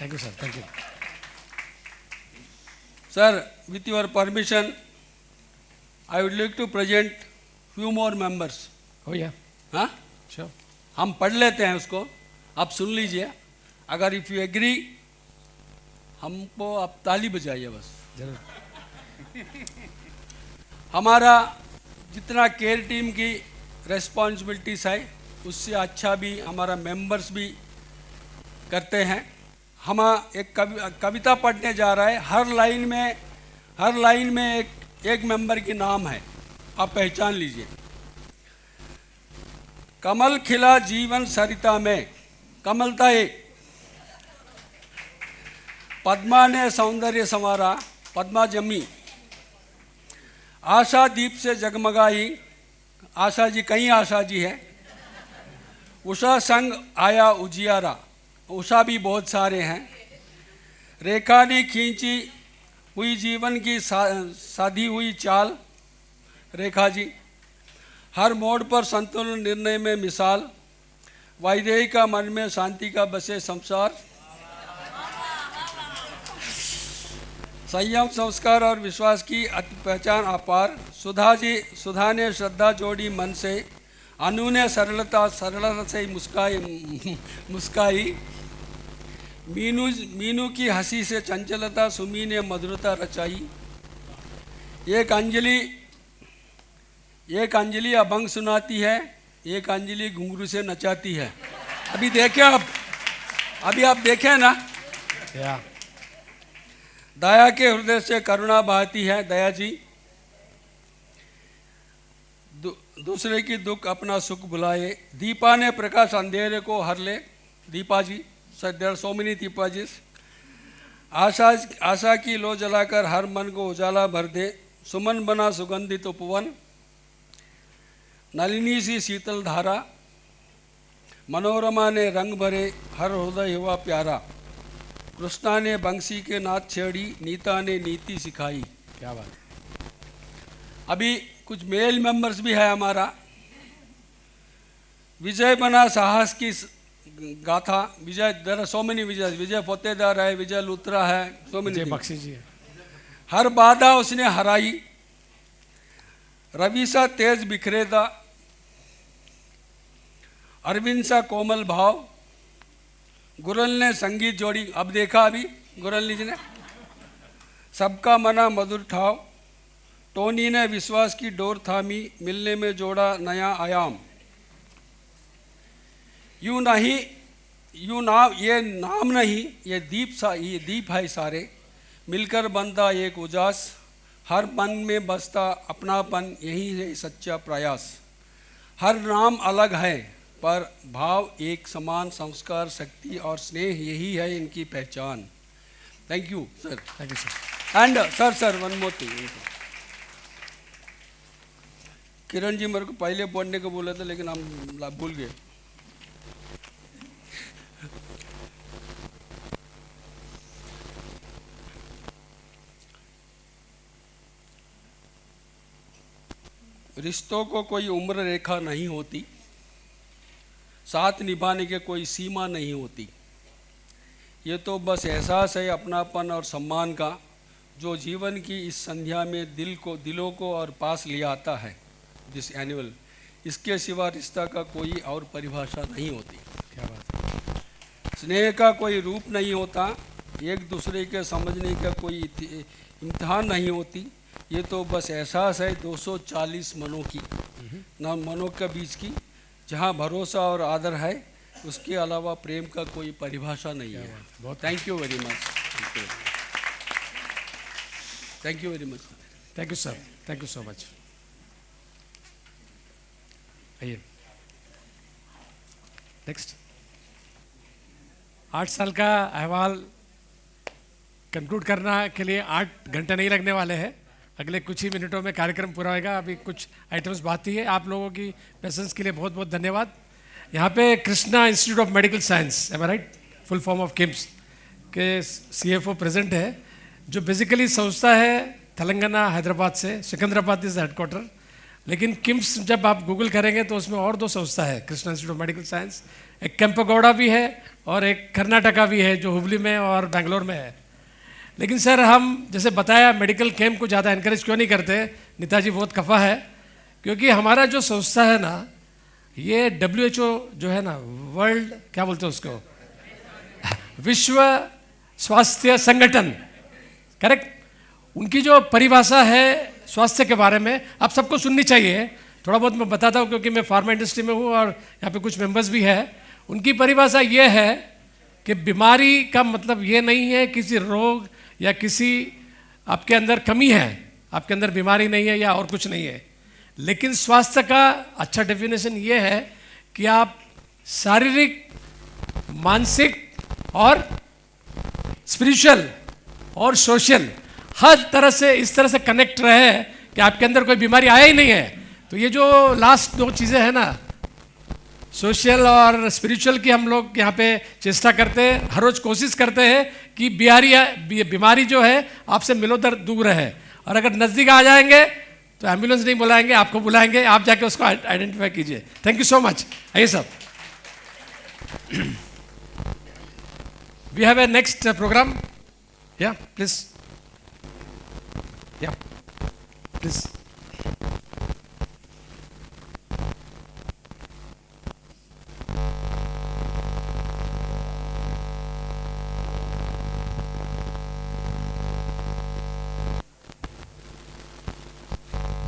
thank you sir thank you
Sir, with your permission, I would like to present few more members.
हो या
हाँ,
श्योर
हम पढ़ लेते हैं उसको, आप सुन लीजिए। अगर इफ यू एग्री, हमको आप ताली बजाइए बस।
जरूर
हमारा जितना केयर टीम की रेस्पॉन्सिबिलिटीज है, उससे अच्छा भी हमारा मेंबर्स भी करते हैं। हम एक कविता पढ़ने जा रहा है। हर लाइन में एक मेंबर की नाम है, आप पहचान लीजिए। कमल खिला जीवन सरिता में, कमलता एक। पद्मा ने सौंदर्य संवारा, पद्मा जमी। आशा दीप से जगमगाई, आशा जी, कहीं आशा जी है। उषा संग आया उजियारा, उषा भी बहुत सारे हैं। रेखा ने खींची हुई जीवन की साधी हुई चाल, रेखा जी। हर मोड़ पर संतुलन निर्णय में मिसाल, वैदेही का मन में शांति का बसे संसार। संयम, संस्कार और विश्वास की अति पहचान अपार। सुधा जी, सुधा ने श्रद्धा जोड़ी मन से। अनु ने सरलता से मुस्काई। मीनू की हंसी से चंचलता, सुमी ने मधुरता रचाई। एक अंजलि अभंग सुनाती है, एक अंजलि घुंघरू से नचाती है। अभी देखें आप देखें ना।
या
दया के हृदय से करुणा बहाती है, दया जी। दूसरे की दुख अपना सुख बुलाए। दीपा ने प्रकाश अंधेरे को हर ले, Deepa ji. Sir, there are so many Deepa ji. आशा की लो जलाकर हर मन को उजाला भर दे। सुमन बना सुगंधित उपवन, नलिनी सी शीतल धारा। मनोरमा ने रंग भरे, हर हृदय हुआ प्यारा। कृष्णा ने बंसी के नाथ छेड़ी, नीता ने नीति सिखाई।
क्या बात है।
अभी कुछ मेल मेंबर्स भी है हमारा। विजय बना साहस की गाथा, विजय, देयर आर सो मेनी विजय। विजय फोतेदार है, विजय लुत्रा है, सो मेनी।
जय बख्शी जी है।
हर बाधा उसने हराई। रवि सा तेज बिखरेदा, अरविंद सा कोमल भाव। गुरल ने संगीत जोड़ी, अब देखा अभी गुरल जी ने। सबका मना मधुर ठाव। टोनी ने विश्वास की डोर थामी, मिलने में जोड़ा नया आयाम। यूं नहीं, ये नाम नहीं, ये दीप है सारे। मिलकर बनता एक उजास, हर मन में बसता अपनापन, यही है सच्चा प्रयास। हर नाम अलग है पर भाव एक समान। संस्कार, शक्ति और स्नेह, यही है इनकी पहचान। Thank you sir.
Thank you sir.
And sir one more thing. Kiran ji मेरे को पहले बोलने को बोला था, लेकिन हम भूल गए। रिश्तों को कोई उम्र रेखा नहीं होती, साथ निभाने के कोई सीमा नहीं होती। ये तो बस एहसास है अपनापन और सम्मान का, जो जीवन की इस संध्या में दिलों को और पास ले आता है। दिस एनुअल, इसके सिवा रिश्ता का कोई और परिभाषा नहीं होती।
क्या बात है।
स्नेह का कोई रूप नहीं होता, एक दूसरे के समझने का कोई इम्तिहान नहीं होती। ये तो बस एहसास है 240 मनों की, ना मनों के बीच की, जहाँ भरोसा और आदर है, उसके अलावा प्रेम का कोई परिभाषा नहीं है। बहुत thank you very much. Thank you very much.
Thank you sir, thank you so much. आइए नेक्स्ट। 8 साल का अहवाल कंक्लूड करना के लिए 8 घंटे नहीं लगने वाले हैं। अगले कुछ ही मिनटों में कार्यक्रम पूरा होगा। अभी कुछ आइटम्स बाकी है। आप लोगों की पेशेंस के लिए बहुत बहुत धन्यवाद। यहाँ पे Krishna institute of medical science, am I right, full form of KIMS के CFO प्रेजेंट है, जो बेसिकली संस्था है तेलंगाना हैदराबाद से, सिकंदराबाद इज हेडक्वार्टर, लेकिन किम्स जब आप गूगल करेंगे तो उसमें और 2 संस्था है, Krishna institute of medical science, एक केम्पेगौड़ा भी है और एक कर्नाटका भी है जो हुबली में और बेंगलोर में है। लेकिन सर हम जैसे बताया मेडिकल कैंप को ज़्यादा इनकरेज क्यों नहीं करते, नेताजी बहुत खफा है, क्योंकि हमारा जो संस्था है ना, ये WHO जो है ना, वर्ल्ड क्या बोलते हैं उसको, विश्व स्वास्थ्य संगठन, करेक्ट, उनकी जो परिभाषा है स्वास्थ्य के बारे में आप सबको सुननी चाहिए। थोड़ा बहुत मैं बताता हूँ क्योंकि मैं फार्मा इंडस्ट्री में हूँ और यहाँ पे कुछ मेंबर्स भी है। उनकी परिभाषा ये है कि बीमारी का मतलब ये नहीं है किसी रोग या किसी आपके अंदर कमी है, आपके अंदर बीमारी नहीं है या और कुछ नहीं है, लेकिन स्वास्थ्य का अच्छा डेफिनेशन ये है कि आप शारीरिक, मानसिक और स्पिरिचुअल और सोशल हर तरह से इस तरह से कनेक्ट रहे कि आपके अंदर कोई बीमारी आया ही नहीं है। तो ये जो लास्ट 2 चीज़ें हैं ना, सोशल और स्पिरिचुअल की, हम लोग यहाँ पे चेष्टा करते हैं, हर रोज कोशिश करते हैं कि बीमारी जो है आपसे मिलोदर दूर है, और अगर नज़दीक आ जाएंगे तो एम्बुलेंस नहीं बुलाएंगे, आपको बुलाएंगे, आप जाके उसको आइडेंटिफाई कीजिए। Thank you so much. आइए सब, we have a next program, yeah please, yeah please.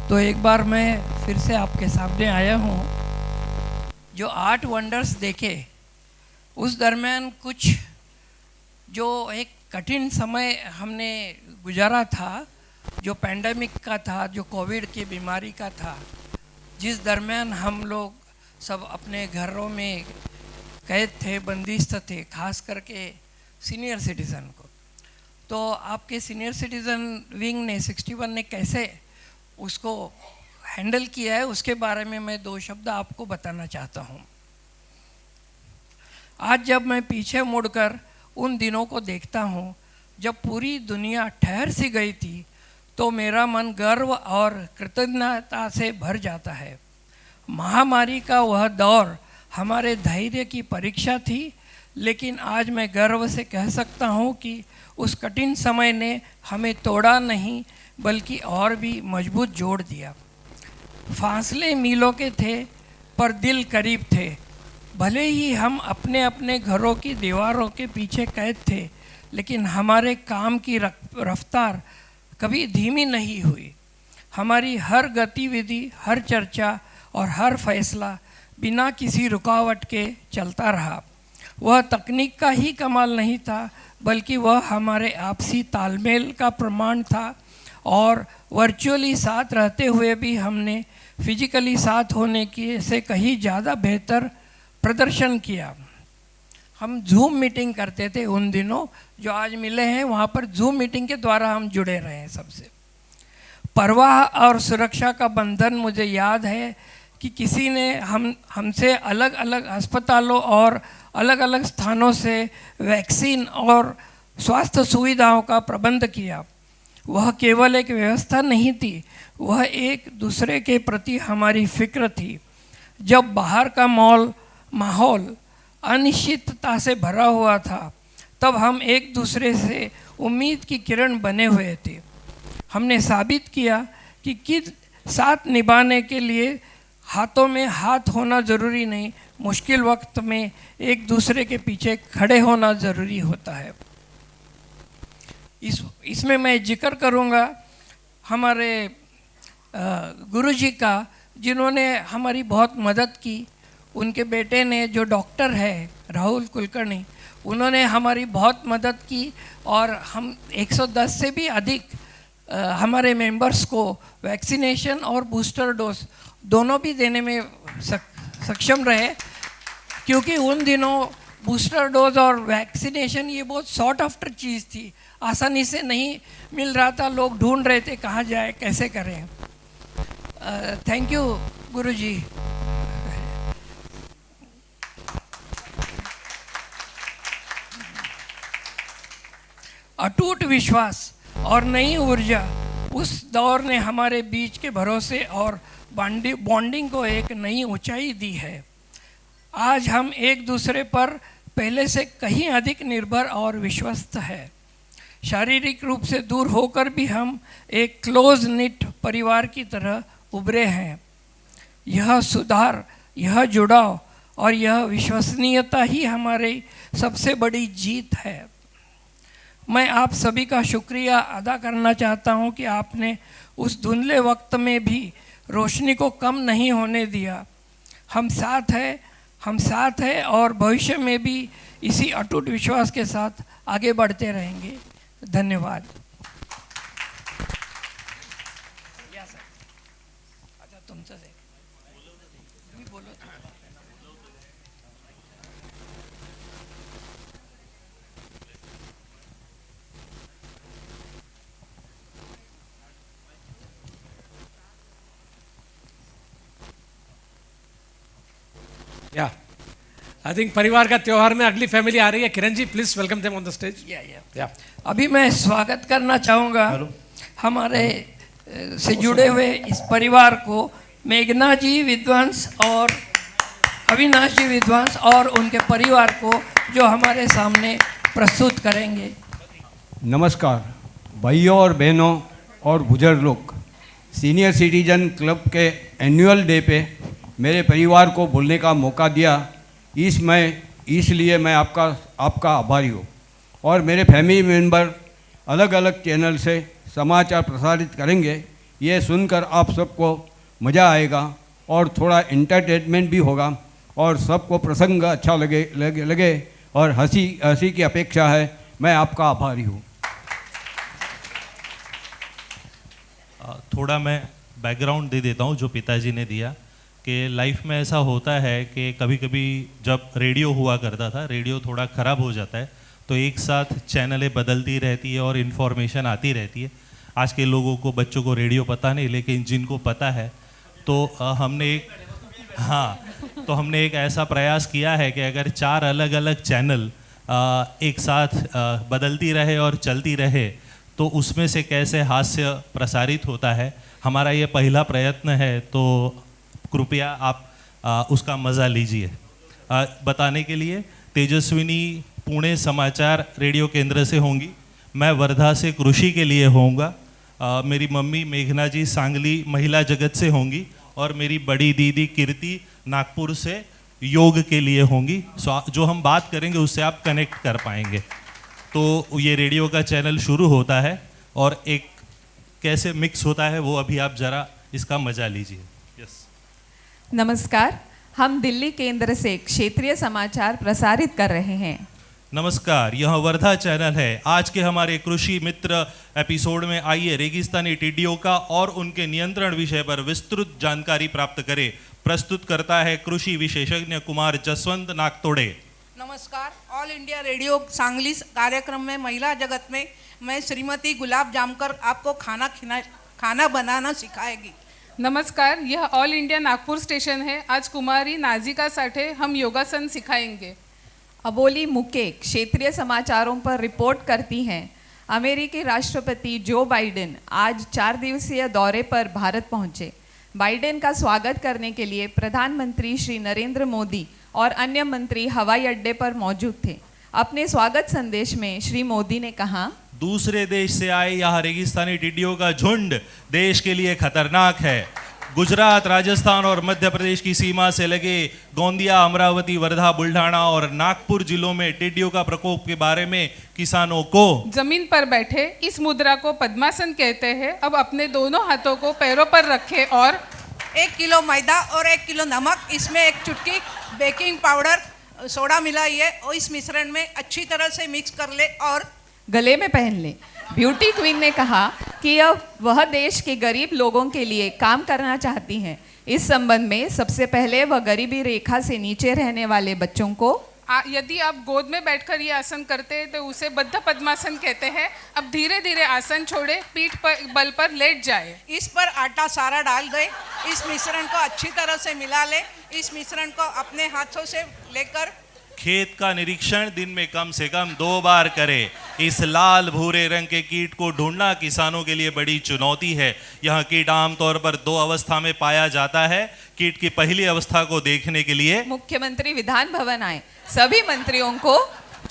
तो एक बार मैं फिर से आपके सामने आया हूँ। जो 8 वंडर्स देखे, उस दरमियान कुछ जो एक कठिन समय हमने गुजारा था, जो पैंडेमिक का था, जो कोविड की बीमारी का था, जिस दरमियान हम लोग सब अपने घरों में कैद थे, बंदिस्त थे, खास करके सीनियर सिटीज़न को। तो आपके सीनियर सिटीज़न विंग ने 61 ने कैसे उसको हैंडल किया है, उसके बारे में मैं 2 शब्द आपको बताना चाहता हूँ। आज जब मैं पीछे मुड़कर उन दिनों को देखता हूँ जब पूरी दुनिया ठहर सी गई थी, तो मेरा मन गर्व और कृतज्ञता से भर जाता है। महामारी का वह दौर हमारे धैर्य की परीक्षा थी, लेकिन आज मैं गर्व से कह सकता हूँ कि उस कठिन समय ने हमें तोड़ा नहीं, बल्कि और भी मजबूत जोड़ दिया। फासले मीलों के थे पर दिल करीब थे। भले ही हम अपने अपने घरों की दीवारों के पीछे कैद थे, लेकिन हमारे काम की रफ्तार कभी धीमी नहीं हुई। हमारी हर गतिविधि, हर चर्चा और हर फैसला बिना किसी रुकावट के चलता रहा। वह तकनीक का ही कमाल नहीं था, बल्कि वह हमारे आपसी तालमेल का प्रमाण था। और वर्चुअली साथ रहते हुए भी हमने फिजिकली साथ होने की से कहीं ज़्यादा बेहतर प्रदर्शन किया। हम जूम मीटिंग करते थे उन दिनों, जो आज मिले हैं वहाँ पर जूम मीटिंग के द्वारा हम जुड़े रहे हैं सबसे। परवाह और सुरक्षा का बंधन मुझे याद है कि किसी ने हमसे अलग अलग अस्पतालों और अलग अलग स्थानों से वैक्सीन और स्वास्थ्य सुविधाओं का प्रबंध किया। वह केवल एक व्यवस्था नहीं थी, वह एक दूसरे के प्रति हमारी फिक्र थी। जब बाहर का माहौल अनिश्चितता से भरा हुआ था, तब हम एक दूसरे से उम्मीद की किरण बने हुए थे। हमने साबित किया कि साथ निभाने के लिए हाथों में हाथ होना ज़रूरी नहीं, मुश्किल वक्त में एक दूसरे के पीछे खड़े होना ज़रूरी होता है। इसमें मैं जिक्र करूँगा, हमारे गुरुजी का, जिन्होंने हमारी बहुत मदद की। उनके बेटे ने जो डॉक्टर है राहुल कुलकर्णी, उन्होंने हमारी बहुत मदद की और हम 110 से भी अधिक हमारे मेंबर्स को वैक्सीनेशन और बूस्टर डोज दोनों भी देने में सक्षम रहे, क्योंकि उन दिनों बूस्टर डोज और वैक्सीनेशन ये बहुत सॉर्ट आफ्टर चीज़ थी, आसानी से नहीं मिल रहा था, लोग ढूंढ रहे थे कहाँ जाए कैसे करें। थैंक यू गुरुजी। अटूट विश्वास और नई ऊर्जा उस दौर ने हमारे बीच के भरोसे और बॉन्डिंग को एक नई ऊंचाई दी है। आज हम एक दूसरे पर पहले से कहीं अधिक निर्भर और विश्वस्त है। शारीरिक रूप से दूर होकर भी हम एक क्लोज निट परिवार की तरह उभरे हैं। यह सुधार, यह जुड़ाव और यह विश्वसनीयता ही हमारी सबसे बड़ी जीत है। मैं आप सभी का शुक्रिया अदा करना चाहता हूं कि आपने उस धुंधले वक्त में भी रोशनी को कम नहीं होने दिया। हम साथ हैं और भविष्य में भी इसी अटूट विश्वास के साथ आगे बढ़ते रहेंगे। धन्यवाद। अच्छा, तुमसे बोलो।
या आई थिंक परिवार का त्योहार में अगली फैमिली आ रही है। Kiran ji please welcome them on the stage.
या अभी मैं स्वागत करना चाहूँगा हमारे से जुड़े हुए इस परिवार को, मेघना जी विद्वांस और अविनाश जी विद्वांस और उनके परिवार को, जो हमारे सामने प्रस्तुत करेंगे।
नमस्कार भाइयों और बहनों और बुजुर्ग लोग, सीनियर सिटीजन क्लब के एनुअल डे पे मेरे परिवार को बोलने का मौका दिया, इसलिए मैं आपका आभारी हूँ। और मेरे फैमिली मेंबर अलग अलग चैनल से समाचार प्रसारित करेंगे, ये सुनकर आप सबको मज़ा आएगा और थोड़ा एंटरटेनमेंट भी होगा और सबको प्रसंग अच्छा लगे और हंसी की अपेक्षा है। मैं आपका आभारी हूँ।
थोड़ा मैं बैकग्राउंड दे देता हूँ जो पिताजी ने दिया, कि लाइफ में ऐसा होता है कि कभी कभी जब रेडियो हुआ करता था, रेडियो थोड़ा ख़राब हो जाता है तो एक साथ चैनलें बदलती रहती है और इन्फॉर्मेशन आती रहती है। आज के लोगों को, बच्चों को रेडियो पता नहीं, लेकिन जिनको पता है तो हमने एक ऐसा प्रयास किया है कि अगर 4 अलग अलग चैनल एक साथ बदलती रहे और चलती रहे तो उसमें से कैसे हास्य प्रसारित होता है। हमारा ये पहला प्रयत्न है, तो कृपया आप उसका मज़ा लीजिए। बताने के लिए तेजस्विनी पुणे समाचार रेडियो केंद्र से होंगी, मैं वर्धा से कृषि के लिए होऊंगा, मेरी मम्मी मेघना जी सांगली महिला जगत से होंगी और मेरी बड़ी दीदी कीर्ति नागपुर से योग के लिए होंगी। जो हम बात करेंगे उससे आप कनेक्ट कर पाएंगे। तो ये रेडियो का चैनल शुरू होता है और एक कैसे मिक्स होता है वो अभी आप ज़रा इसका मज़ा लीजिए। यस,
नमस्कार, हम दिल्ली केंद्र से क्षेत्रीय समाचार प्रसारित कर रहे हैं।
नमस्कार, यह वर्धा चैनल है। आज के हमारे कृषि मित्र एपिसोड में आइए रेगिस्तानी टिड्डियों का और उनके नियंत्रण विषय पर विस्तृत जानकारी प्राप्त करें। प्रस्तुत करता है कृषि विशेषज्ञ कुमार जसवंत नागतोड़े।
नमस्कार, ऑल इंडिया रेडियो सांगली कार्यक्रम में महिला जगत में मैं श्रीमती गुलाब जामकर आपको खाना बनाना सिखाएगी।
नमस्कार, यह ऑल इंडिया नागपुर स्टेशन है। आज कुमारी नाजिका साठे हम योगासन सिखाएंगे।
अबोली मुके क्षेत्रीय समाचारों पर रिपोर्ट करती हैं। अमेरिकी राष्ट्रपति जो बाइडेन आज 4 दिवसीय दौरे पर भारत पहुंचे। बाइडेन का स्वागत करने के लिए प्रधानमंत्री श्री नरेंद्र मोदी और अन्य मंत्री हवाई अड्डे पर मौजूद थे। अपने स्वागत संदेश में श्री मोदी ने कहा, दूसरे देश से आए यह रेगिस्तानी टिड्डियों का झुंड देश के लिए खतरनाक है।
गुजरात, राजस्थान और मध्य प्रदेश की सीमा से लगे गोंदिया, अमरावती, वर्धा, बुल्ढाना और नागपुर जिलों में टिड्डियों का प्रकोप के बारे में किसानों को
जमीन पर बैठे इस मुद्रा को पद्मासन कहते हैं। अब अपने दोनों हाथों को पैरों पर रखें और
1 किलो मैदा और 1 किलो नमक, इसमें 1 चुटकी बेकिंग पाउडर, सोडा मिलाइए और इस मिश्रण में अच्छी तरह से मिक्स कर ले और
गले में पहन ले। ब्यूटी क्वीन ने कहा कि अब वह देश के गरीब लोगों के लिए काम करना चाहती हैं। इस संबंध में सबसे पहले वह गरीबी रेखा से नीचे रहने वाले बच्चों को
यदि आप गोद में बैठकर ये आसन करते हैं तो उसे बद्ध पद्मासन कहते हैं। अब धीरे धीरे आसन छोड़े, पीठ पर बल पर लेट जाए।
इस पर आटा सारा डाल दे, इस मिश्रण को अच्छी तरह से मिला ले। इस मिश्रण को अपने हाथों से लेकर
खेत का निरीक्षण दिन में कम से कम 2 बार करें। इस लाल भूरे रंग के कीट को ढूंढना किसानों के लिए बड़ी चुनौती है। यह कीट आमतौर पर 2 अवस्था में पाया जाता है। कीट की पहली अवस्था को देखने के लिए
मुख्यमंत्री विधान भवन आए। सभी मंत्रियों को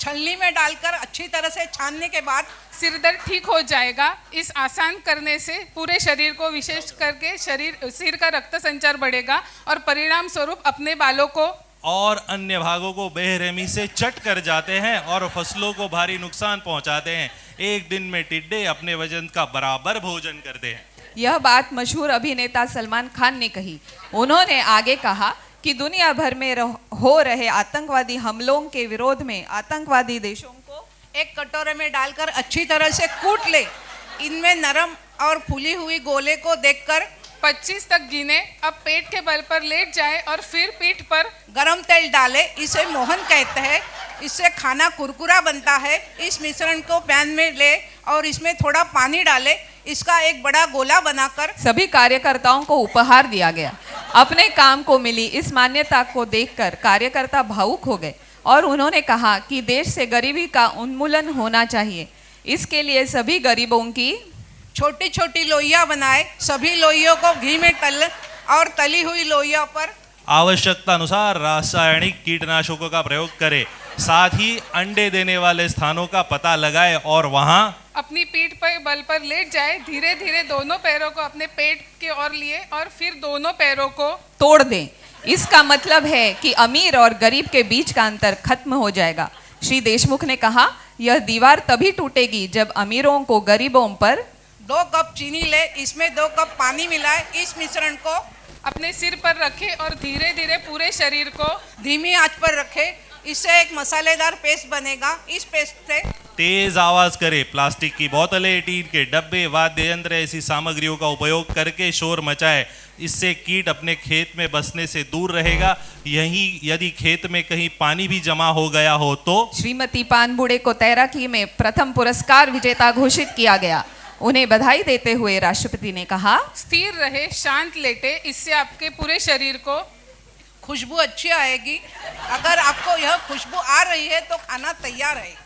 छलनी में डालकर अच्छी तरह से छानने के बाद
सिर दर्द ठीक हो जाएगा। इस आसान करने से पूरे शरीर को, विशेष करके सिर का रक्त संचार बढ़ेगा और परिणाम स्वरूप अपने बालों को
और अन्य भागों को बेरहमी से चट कर जाते हैं और फसलों को भारी नुकसान पहुंचाते हैं। एक दिन में टिड्डे अपने वजन का बराबर भोजन करते हैं।
यह बात मशहूर अभिनेता सलमान खान ने कही। उन्होंने आगे कहा कि दुनिया भर में हो रहे आतंकवादी हमलों के विरोध में आतंकवादी देशों को
एक कटोरे में डालकर अच्छी तरह से कूट ले। इनमें नरम और फूली हुई गोले को देखकर
25 तक गिने। अब पेट के बल पर लेट जाए और फिर पीठ पर
गरम तेल डाले। इसे मोहन कहते हैं। इससे खाना कुरकुरा बनता है। इस मिश्रण को पैन में ले और इसमें थोड़ा पानी डाले। इसका एक बड़ा गोला बनाकर
सभी कार्यकर्ताओं को उपहार दिया गया। अपने काम को मिली इस मान्यता को देखकर कार्यकर्ता भावुक हो गए और उन्होंने कहा कि देश से गरीबी का उन्मूलन होना चाहिए। इसके लिए सभी गरीबों की
छोटी छोटी लोइयां बनाए। सभी लोइयों को घी में तल और तली हुई लोइयों पर
आवश्यकता अनुसार रासायनिक कीटनाशकों का प्रयोग करें। साथ ही अंडे देने वाले स्थानों का पता लगाए और वहां
अपनी पीठ पर बल पर लेट जाए। धीरे धीरे दोनों पैरों को अपने पेट की ओर लिए और फिर दोनों पैरों को
तोड़ दें। इसका मतलब है कि अमीर और गरीब के बीच का अंतर खत्म हो जाएगा। श्री देशमुख ने कहा, यह दीवार तभी टूटेगी जब अमीरों को गरीबों पर
2 कप चीनी ले। इसमें 2 कप पानी मिलाए। इस मिश्रण को
अपने सिर पर रखे और धीरे धीरे पूरे शरीर को
धीमी आंच पर रखे। इससे एक मसालेदार पेस्ट बनेगा। इस पेस्ट से
तेज आवाज करे। प्लास्टिक की बोतलें, टीन के डब्बे, वाद्य यंत्र ऐसी सामग्रियों का उपयोग करके शोर मचाए। इससे कीट अपने खेत में बसने से दूर रहेगा। यही यदि खेत में कहीं पानी भी जमा हो गया हो तो
श्रीमती पानबुड़े को तैराकी में प्रथम पुरस्कार विजेता घोषित किया गया। उन्हें बधाई देते हुए राष्ट्रपति ने कहा,
स्थिर रहे, शांत लेटे। इससे आपके पूरे शरीर को
खुशबू अच्छी आएगी। अगर आपको यह खुशबू आ रही है तो खाना तैयार है।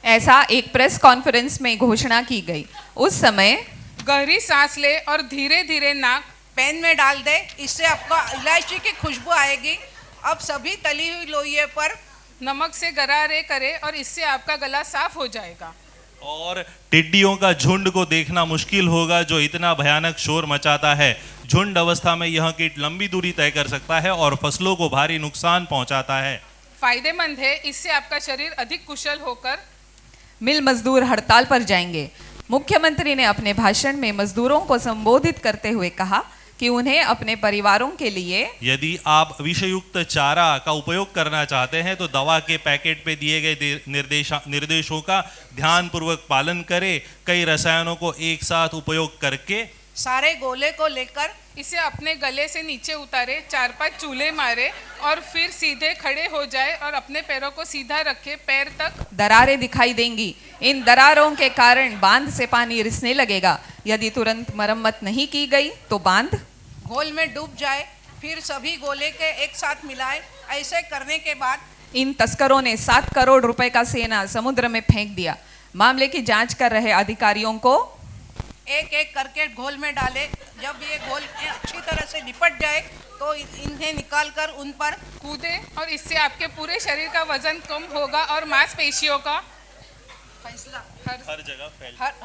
ऐसा एक प्रेस कॉन्फ्रेंस में घोषणा की गई। उस समय
गहरी सांस ले और धीरे धीरे नाक
पैन में डाल दे। इससे आपको इलायची की खुशबू आएगी। अब सभी तली हुई लोइयों पर
नमक से गरारे करें और इससे आपका गला साफ हो जाएगा।
और टिड्डियों का झुंड को देखना मुश्किल होगा जो इतना भयानक शोर मचाता है। झुंड अवस्था में यह कीट लंबी दूरी तय कर सकता है और फसलों को भारी नुकसान पहुंचाता है।
फायदेमंद है। इससे आपका शरीर अधिक कुशल होकर
मिल मजदूर हड़ताल पर जाएंगे। मुख्यमंत्री ने अपने भाषण में मजदूरों को संबोधित करते हुए कहा कि उन्हें अपने परिवारों के लिए
यदि आप विषयुक्त चारा का उपयोग करना चाहते हैं तो दवा के पैकेट पे दिए गए निर्देशों का ध्यानपूर्वक पालन करें। कई रसायनों को एक साथ उपयोग करके
सारे गोले को लेकर
इसे अपने गले से नीचे उतारे, 4-5 चूल्हे मारे और फिर सीधे खड़े हो जाए और अपने पैरों को सीधा रखे। पैर तक
दरारें दिखाई देंगी। इन दरारों के कारण बांध से पानी रिसने लगेगा। यदि तुरंत मरम्मत नहीं की गई तो बांध
घोल में डूब जाए। फिर सभी गोले के एक साथ मिलाए। ऐसे करने के बाद
इन तस्करों ने 7 करोड़ रुपए का सेना समुद्र में फेंक दिया। मामले की जांच कर रहे अधिकारियों को
एक एक करके घोल में डाले। जब ये घोल अच्छी तरह से निपट जाए तो इन्हें निकालकर उन पर
कूदे और इससे आपके पूरे शरीर का वजन कम होगा और मांसपेशियों का
फैसला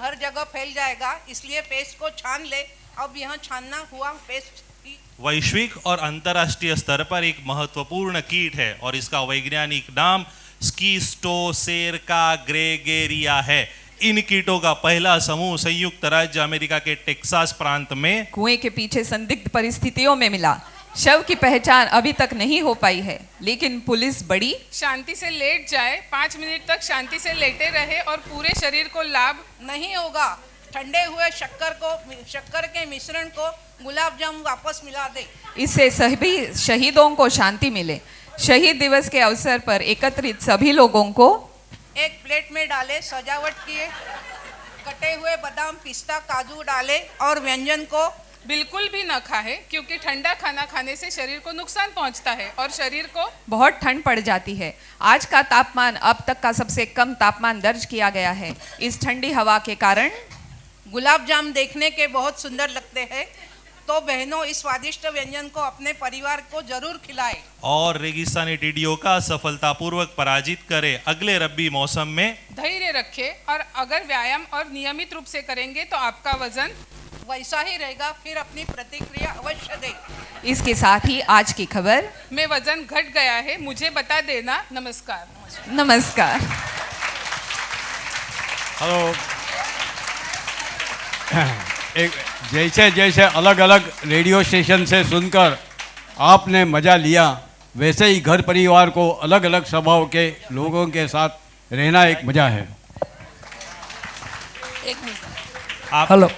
हर जगह फैल जाएगा। इसलिए पेस्ट को छान ले अब यहाँ छानना हुआ पेस्ट की
वैश्विक और अंतर्राष्ट्रीय स्तर पर एक महत्वपूर्ण कीट है और इसका वैज्ञानिक नाम स्किस्टोसेरका ग्रेगेरिया है। इन कीटों का पहला समूह संयुक्त राज्य अमेरिका के टेक्सास प्रांत में
कुएं के पीछे संदिग्ध परिस्थितियों में मिला। शव की पहचान अभी तक नहीं हो पाई है, लेकिन पुलिस बड़ी
शांति से लेट जाए, 5 मिनट तक शांति से लेटे रहे और पूरे शरीर को लाभ
नहीं होगा। ठंडे हुए शक्कर के मिश्रण को गुलाब जामुन वापस मिला दे।
इससे सभी शहीदों को शांति मिले। शहीद दिवस के अवसर पर एकत्रित सभी लोगों को
एक प्लेट में डाले, सजावट किए, कटे हुए बादाम, पिस्ता, काजू डाले और व्यंजन को
बिल्कुल भी न खाए, क्योंकि ठंडा खाना खाने से शरीर को नुकसान पहुंचता है और शरीर को
बहुत ठंड पड़ जाती है। आज का तापमान अब तक का सबसे कम तापमान दर्ज किया गया है। इस ठंडी हवा के कारण
गुलाब जाम देखने के बहुत सुंदर लगते हैं, तो बहनों इस स्वादिष्ट व्यंजन को अपने परिवार को जरूर खिलाएं
और रेगिस्तानी टिड्डियों का सफलतापूर्वक पराजित करें। अगले रब्बी मौसम में
धैर्य रखें और अगर व्यायाम और नियमित रूप से करेंगे तो आपका वजन
वैसा ही रहेगा। फिर अपनी प्रतिक्रिया अवश्य दें।
इसके साथ ही आज की खबर
में वजन घट गया है, मुझे बता देना। नमस्कार।
नमस्कार।
हेलो। एक जैसे जैसे अलग अलग रेडियो स्टेशन से सुनकर आपने मज़ा लिया, वैसे ही घर परिवार को अलग अलग स्वभाव के लोगों के साथ रहना एक मज़ा है।
एक minute.
Hello,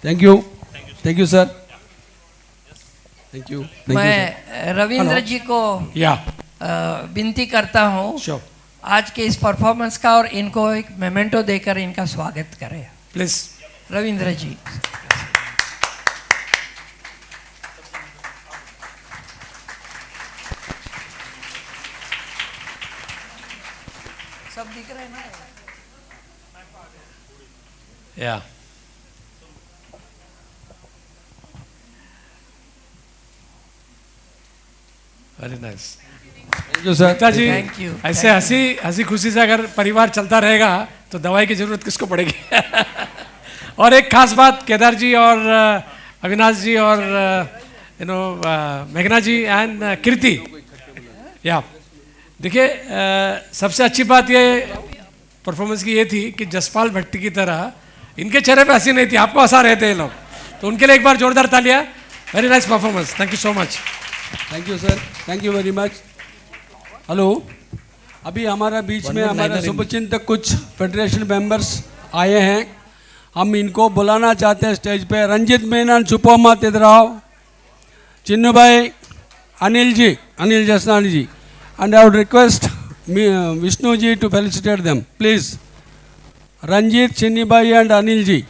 thank you sir, thank you.
मैं रविंद्र जी को विनती करता हूँ आज के इस परफॉर्मेंस का और इनको एक मेमेंटो देकर इनका स्वागत करें
प्लीज।
रविंद्र जी। सब दिख रहे हैं ना?
Yeah very nice.
Thank you sir.
जी,
थैंक यू।
ऐसे हंसी खुशी से अगर परिवार चलता रहेगा तो दवाई की जरूरत किसको पड़ेगी। और एक खास बात, केदार जी और अविनाश जी और मेघना जी एंड कीर्ति, या देखिए सबसे अच्छी बात ये परफॉर्मेंस की ये थी कि जसपाल भट्टी की तरह इनके चेहरे पे हंसी नहीं थी, आपको हंसा रहे थे ये लोग, तो उनके लिए एक बार जोरदार तालियां। Very nice performance, thank you so much.
Thank you sir, thank you very much. Hello, अभी हमारा बीच में हमारे शुभचिंतक कुछ फेडरेशन मेंबर्स आए हैं, हम इनको बुलाना चाहते हैं स्टेज पे। रंजित मेनन, सुपोमा तिदराव, चिन्नू भाई, अनिल जसनानी जी, and I would request Vishnu ji to felicitate them, please. Ranjit, Chinni bhai and Anil ji.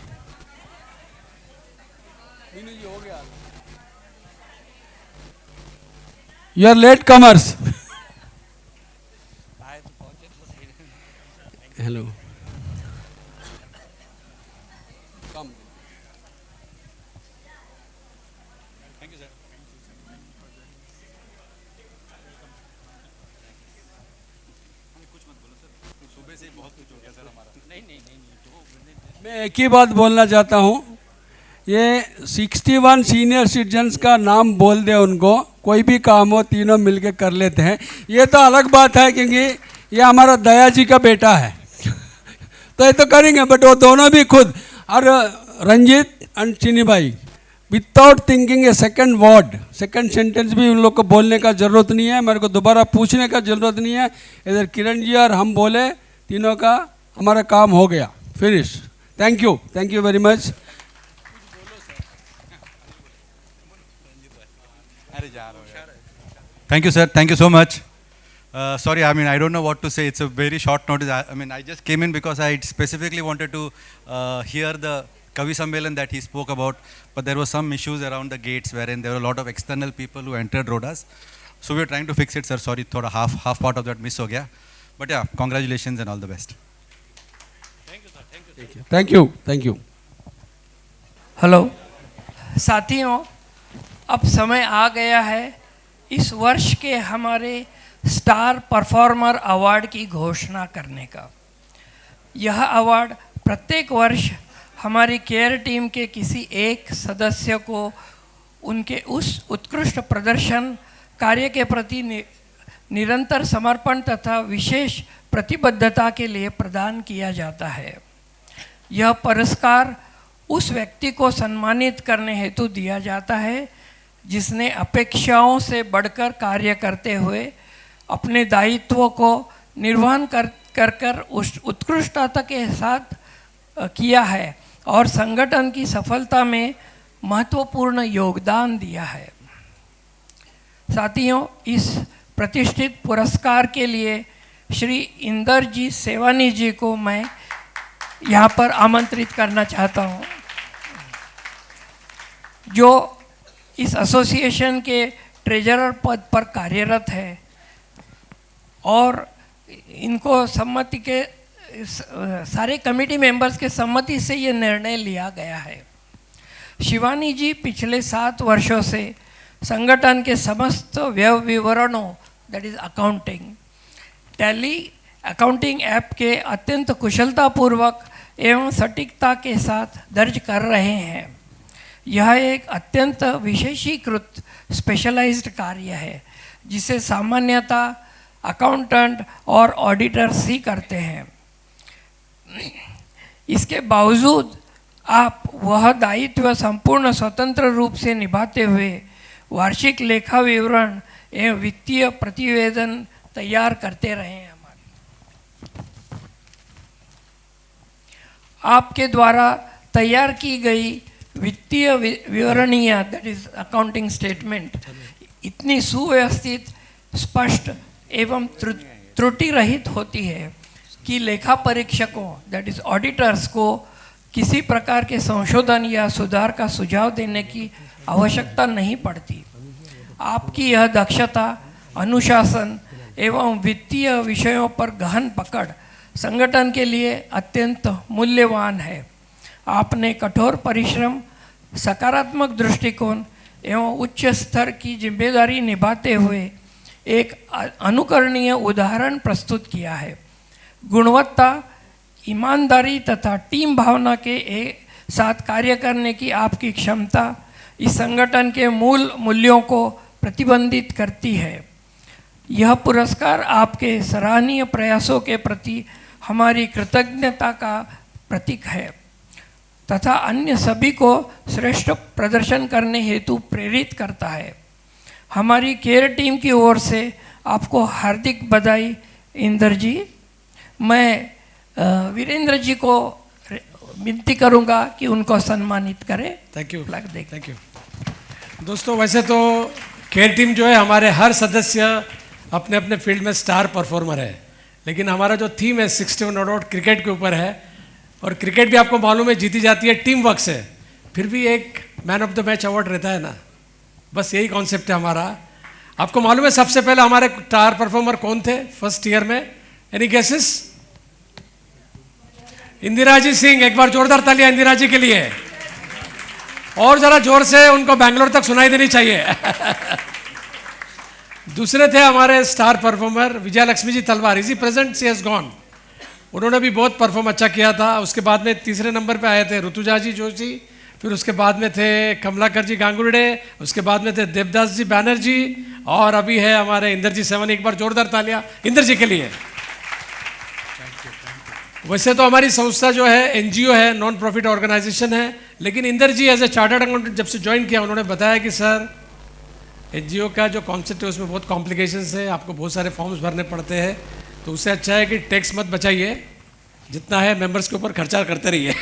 You are late comers. Hello. Come. Thank you, sir. मैं एक ही बात बोलना चाहता हूँ, ये 61 सीनियर सिटीजन्स का नाम बोल दे उनको, कोई भी काम हो तीनों मिलके कर लेते हैं। ये तो अलग बात है क्योंकि ये हमारा दया जी का बेटा है तो ये तो करेंगे, बट वो दोनों भी खुद, और रंजीत एंड चिनी भाई विदाउट थिंकिंग ए सेकंड वर्ड, सेकंड सेंटेंस भी उन लोग को बोलने का ज़रूरत नहीं है, मेरे को दोबारा पूछने का ज़रूरत नहीं है। इधर किरण जी और हम बोले, तीनों का हमारा काम हो गया, finish. Thank you very much.
Thank you, sir. Thank you so much. Sorry, I mean, I don't know what to say. It's a very short notice. I mean, I just came in because I specifically wanted to hear the Kavi Sammelan that he spoke about, but there were some issues around the gates wherein there were a lot of external people who entered Rodas. So we are trying to fix it, sir. Sorry, thoda half part of that miss ho gaya. But yeah, congratulations and all the best.
Thank you.
Hello साथियों, अब समय आ गया है इस वर्ष के हमारे star performer award की घोषणा करने का। यह अवार्ड प्रत्येक वर्ष हमारी केयर टीम के किसी एक सदस्य को उनके उस उत्कृष्ट प्रदर्शन कार्य के प्रति निरंतर समर्पण तथा विशेष प्रतिबद्धता के लिए प्रदान किया जाता है। यह पुरस्कार उस व्यक्ति को सम्मानित करने हेतु दिया जाता है जिसने अपेक्षाओं से बढ़कर कार्य करते हुए अपने दायित्वों को निर्वहन कर उस उत्कृष्टता के साथ किया है और संगठन की सफलता में महत्वपूर्ण योगदान दिया है। साथियों, इस प्रतिष्ठित पुरस्कार के लिए श्री इंदरजी सेवानी जी को मैं यहाँ पर आमंत्रित करना चाहता हूँ, जो इस एसोसिएशन के ट्रेजरर पद पर कार्यरत है और इनको सम्मति के सारे कमेटी मेंबर्स के सम्मति से ये निर्णय लिया गया है। शिवानी जी पिछले 7 वर्षों से संगठन के समस्त व्यय विवरणों that is accounting, tally accounting app के अत्यंत कुशलतापूर्वक एवं सटीकता के साथ दर्ज कर रहे हैं। यह एक अत्यंत विशेषीकृत स्पेशलाइज्ड कार्य है जिसे सामान्यतः अकाउंटेंट और ऑडिटर्स ही करते हैं। इसके बावजूद आप वह दायित्व संपूर्ण स्वतंत्र रूप से निभाते हुए वार्षिक लेखा विवरण एवं वित्तीय प्रतिवेदन तैयार करते रहे हैं। आपके द्वारा तैयार की गई वित्तीय विवरणियाँ दैट इज अकाउंटिंग स्टेटमेंट इतनी सुव्यवस्थित, स्पष्ट एवं त्रुटि रहित होती है कि लेखा परीक्षकों दैट इज ऑडिटर्स को किसी प्रकार के संशोधन या सुधार का सुझाव देने की आवश्यकता नहीं पड़ती। आपकी यह दक्षता, अनुशासन एवं वित्तीय विषयों पर गहन पकड़ संगठन के लिए अत्यंत मूल्यवान है। आपने कठोर परिश्रम, सकारात्मक दृष्टिकोण एवं उच्च स्तर की जिम्मेदारी निभाते हुए एक अनुकरणीय उदाहरण प्रस्तुत किया है। गुणवत्ता, ईमानदारी तथा टीम भावना के साथ कार्य करने की आपकी क्षमता इस संगठन के मूल मूल्यों को प्रतिबंधित करती है। यह पुरस्कार आपके सराहनीय प्रयासों के प्रति हमारी कृतज्ञता का प्रतीक है तथा अन्य सभी को श्रेष्ठ प्रदर्शन करने हेतु प्रेरित करता है। हमारी केयर टीम की ओर से आपको हार्दिक बधाई। इंदर जी, मैं वीरेंद्र जी को विनती करूंगा कि उनको सम्मानित करें।
Thank you.
Thank
you. दोस्तों, वैसे तो केयर टीम जो है, हमारे हर सदस्य अपने अपने फील्ड में स्टार परफॉर्मर है, लेकिन हमारा जो थीम है 61 नॉट आउट क्रिकेट के ऊपर है, और क्रिकेट भी आपको मालूम है जीती जाती है टीम वर्क से, फिर भी एक man of the match award रहता है ना। बस यही कॉन्सेप्ट है हमारा। आपको मालूम है सबसे पहले हमारे स्टार परफॉर्मर कौन थे फर्स्ट ईयर में? Any guesses? इंदिरा जी सिंह। एक बार जोरदार तालियां इंदिरा जी के लिए, और जरा जोर से उनको बैंगलोर तक सुनाई देनी चाहिए। दूसरे थे हमारे star performer Vijay Lakshmi ji Talwar. Is he present? She has gone. उन्होंने भी बहुत परफॉर्म अच्छा किया था। उसके बाद में तीसरे नंबर पे आए थे ऋतुजा जी जोशी, फिर उसके बाद में थे कमलाकर जी गांगुर्डे, उसके बाद में थे देवदास जी बैनर्जी, और अभी है हमारे इंदर जी सेवानी। एक बार जोरदार तालियां इंदर जी के लिए। वैसे तो हमारी संस्था जो है एनजीओ है, नॉन प्रॉफिट ऑर्गेनाइजेशन है, लेकिन इंदर जी एज ए चार्टर्ड अकाउंटेंट जब से ज्वाइन किया, उन्होंने बताया कि सर एनजीओ का जो कॉन्सेप्ट है उसमें बहुत कॉम्प्लिकेशंस है, आपको बहुत सारे फॉर्म्स भरने पड़ते हैं, तो उससे अच्छा है कि टैक्स मत बचाइए, जितना है मेंबर्स के ऊपर खर्चा करते रहिए।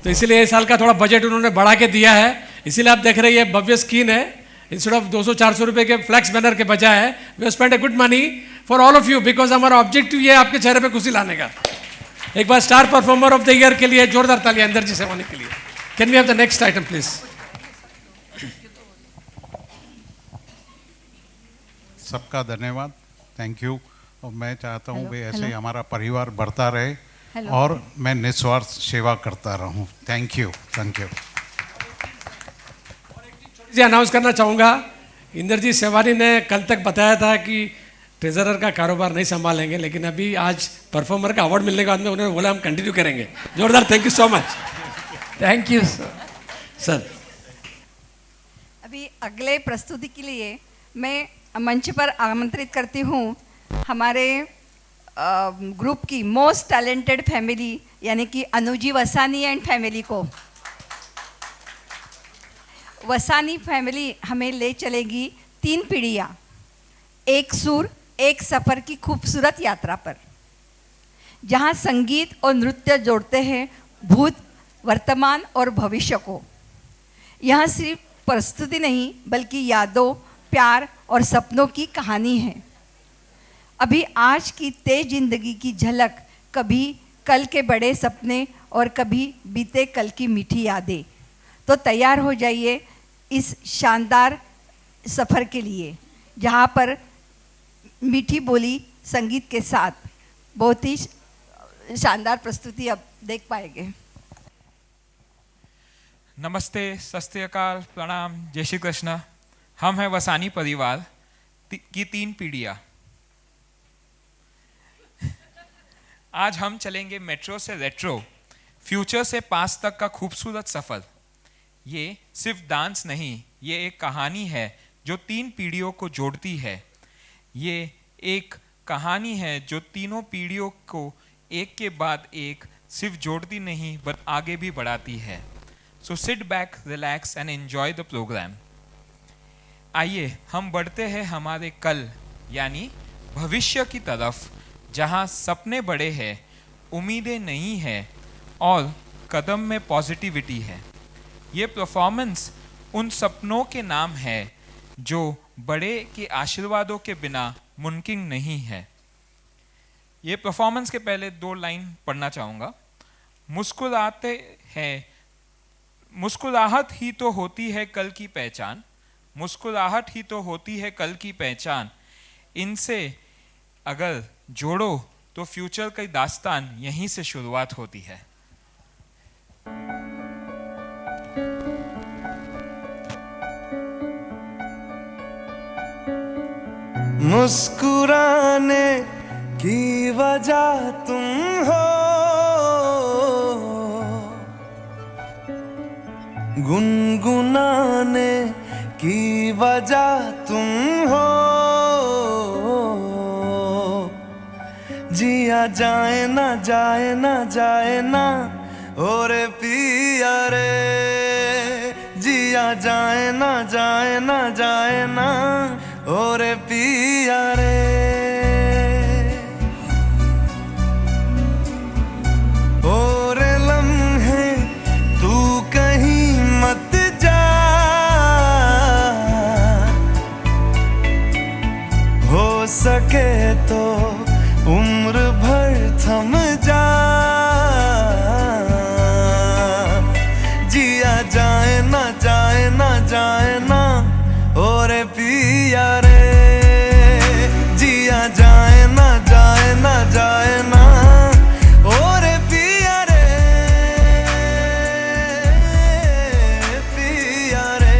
तो इसीलिए इस साल का थोड़ा बजट उन्होंने बढ़ा के दिया है। इसीलिए आप देख रहे हैं भव्य स्कीन है। इंस्टेड ऑफ 200-400 रुपए के फ्लैक्स बैनर के बजाय we spend a good money for all of you, because हमारा ऑब्जेक्टिव ये है आपके चेहरे पे खुशी लाने का। एक बार star performer of the year के लिए जोरदार तालियां इंदर जी सेवानी के लिए। Can we have the next item please?
सबका धन्यवाद, थैंक यू। और मैं चाहता हूँ भाई ऐसे ही हमारा परिवार बढ़ता रहे और मैं निस्वार्थ सेवा करता रहूँ। Thank you, thank you.
जी अनाउंस करना चाहूँगा, इंदर जी सेवानी ने कल तक बताया था कि ट्रेजरर का कारोबार नहीं संभालेंगे, लेकिन अभी आज परफॉर्मर का अवार्ड मिलने के बाद में उन्होंने बोला हम कंटिन्यू करेंगे। जोरदार thank you so much.
Thank you sir. Sir
अभी अगले प्रस्तुति के लिए मैं मंच पर आमंत्रित करती हूँ हमारे ग्रुप की मोस्ट टैलेंटेड फैमिली यानी कि अनुजी वसानी एंड फैमिली को। वसानी फैमिली हमें ले चलेगी 3 पीढ़ियाँ, एक सुर एक सफ़र की खूबसूरत यात्रा पर, जहाँ संगीत और नृत्य जोड़ते हैं भूत, वर्तमान और भविष्य को। यहाँ सिर्फ प्रस्तुति नहीं बल्कि यादों, प्यार और सपनों की कहानी है। अभी आज की तेज जिंदगी की झलक, कभी कल के बड़े सपने और कभी बीते कल की मीठी यादें। तो तैयार हो जाइए इस शानदार सफ़र के लिए, जहाँ पर मीठी बोली संगीत के साथ बहुत ही शानदार प्रस्तुति अब देख पाएंगे।
नमस्ते, सत श्री अकाल, प्रणाम, जय श्री कृष्ण। हम हैं वसानी परिवार की 3 पीढ़ियाँ। आज हम चलेंगे मेट्रो से रेट्रो, फ्यूचर से पास्ट तक का खूबसूरत सफ़र। ये सिर्फ डांस नहीं, ये एक कहानी है जो 3 पीढ़ियों को जोड़ती है। ये एक कहानी है जो तीनों पीढ़ियों को एक के बाद एक सिर्फ जोड़ती नहीं बट आगे भी बढ़ाती है। So sit back, relax and enjoy the program. आइए हम बढ़ते हैं हमारे कल यानी भविष्य की तरफ, जहां सपने बड़े हैं, उम्मीदें नहीं हैं और कदम में पॉजिटिविटी है। ये परफॉर्मेंस उन सपनों के नाम है जो बड़े के आशीर्वादों के बिना मुमकिन नहीं है। ये परफॉर्मेंस के पहले 2 लाइन पढ़ना चाहूँगा। मुस्कुराते हैं, मुस्कुराहट ही तो होती है कल की पहचान, मुस्कुराहट ही तो होती है कल की पहचान। इनसे अगर जोड़ो तो फ्यूचर की दास्तान यहीं से शुरुआत होती है।
मुस्कुराने की वजह तुम हो, गुनगुनाने की वजह तुम हो। जिया जाए ना जाए ना जाए ना और पिया रे, जिया जाए ना जाए ना जाए ना और पिया रे। और लम्हे तू कहीं मत जा, हो सके तो उम्र भर थम जा। जिया जाए ना जाए ना जाए ना और पिया रे, जिया जाए ना जाए ना जाए ना और पिया रे, पिया रे।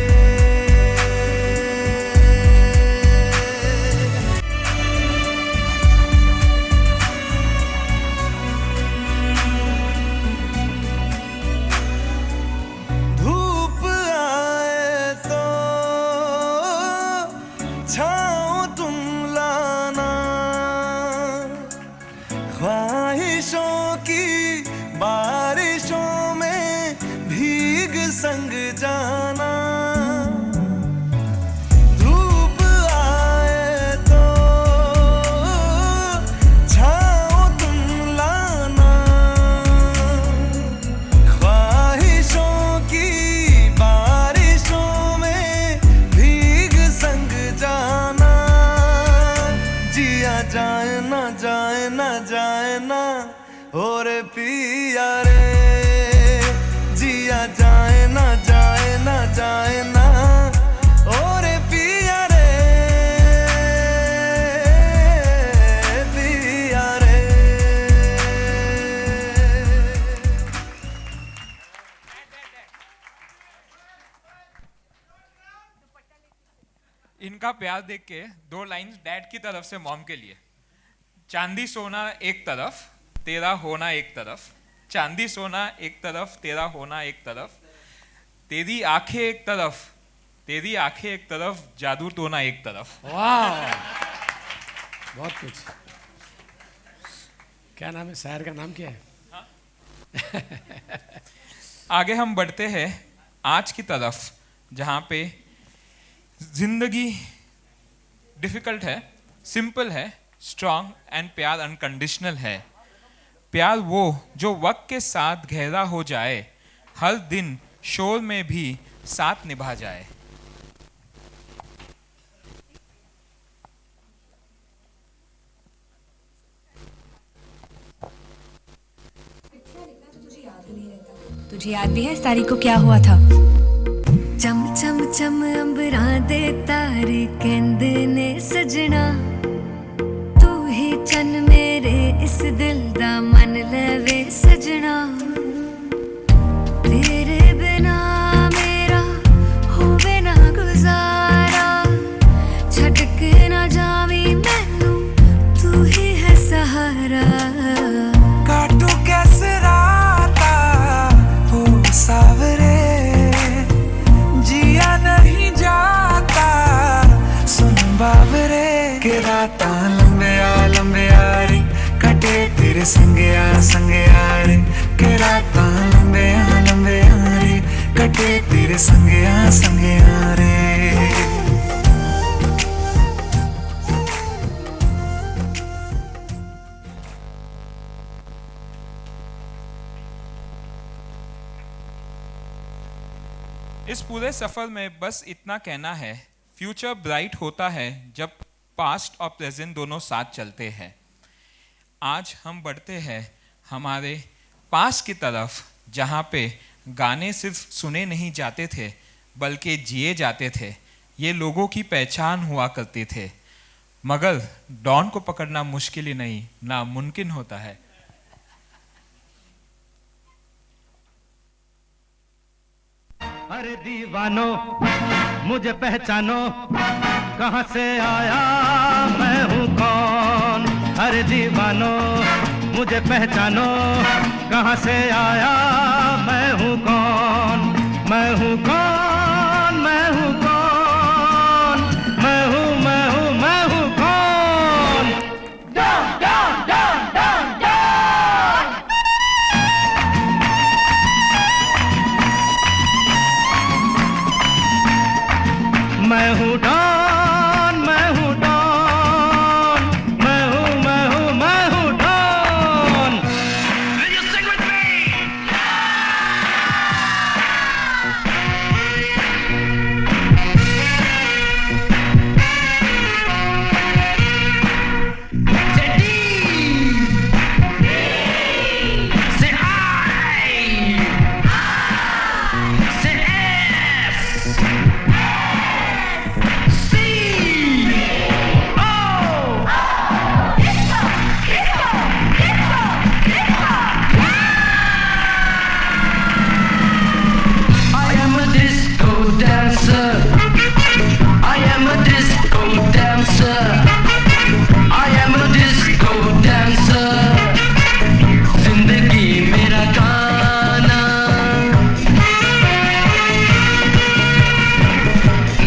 धूप आए तो छाँव तुम लाना, ख्वाहिशों की बारिशों में भीग संग जाना। धूप आए तो छाँव तुम लाना, ख्वाहिशों की बारिशों में भीग संग जाना। जिया जाए ना जाए ना जाए ना और पिया रे, जिया जाए ना जाए ना जाए ना और पिया रे, पिया रे।
इनका प्यार देख के 2 लाइंस डैड की तरफ से मॉम के लिए। चांदी सोना एक तरफ, तेरा होना एक तरफ, चांदी सोना एक तरफ, तेरा होना एक तरफ, तेरी आंखें एक तरफ, तेरी आंखें एक तरफ, जादू टोना एक तरफ।
वाह, बहुत कुछ। क्या नाम है शायर का, नाम क्या है?
आगे हम बढ़ते हैं आज की तरफ, जहाँ पे जिंदगी डिफिकल्ट है, सिंपल है, स्ट्रांग एंड प्यार अनकंडीशनल है। प्यार वो जो वक्त के साथ गहरा हो जाए, हर दिन शोर में भी साथ निभा जाए।
तुझे याद भी है इस तारीख को क्या हुआ था? चम चम चम अंबरा दे तारे कहंदे ने सजना, तू ही चन मेरे इस दिल दा मन लवे सजना। तेरे बिना मेरा होवे ना गुजारा, छटक ना जावी मैनू तू ही है सहारा।
काटू कैसे राता हो सावरे, जिया नहीं जाता सुन बावरे। के राता लंबे आ रे, कटे तेरे संगे आ रे। के राता लंबे आ रे, कटे तेरे संगे आ रे।
इस पूरे सफर में बस इतना कहना है, फ्यूचर ब्राइट होता है जब पास्ट और प्रेजेंट दोनों साथ चलते हैं। आज हम बढ़ते हैं हमारे पास की तरफ, जहाँ पे गाने सिर्फ सुने नहीं जाते थे बल्कि जिए जाते थे। ये लोगों की पहचान हुआ करते थे, मगर डॉन को पकड़ना मुश्किल ही नहीं, नामुमकिन होता है।
अरे दीवानो मुझे पहचानो, कहाँ से आया मैं हूँ कौन। अरे दीवानो मुझे पहचानो, कहाँ से आया मैं हूँ कौन। मैं हूँ कौन, मैं हूँ कौन, मैं हूँ मैं हूँ मैं हूँ कौन। डॉन डॉन डॉन डॉन डॉन। मैं हूँ डॉन, मैं हूँ डॉन, मैं हूँ मैं हूँ मैं हूँ don. Will you sing with me? Say D, say I, say S. I am a disco dancer. I am a disco dancer. I am a disco dancer. जिंदगी मेरा गाना,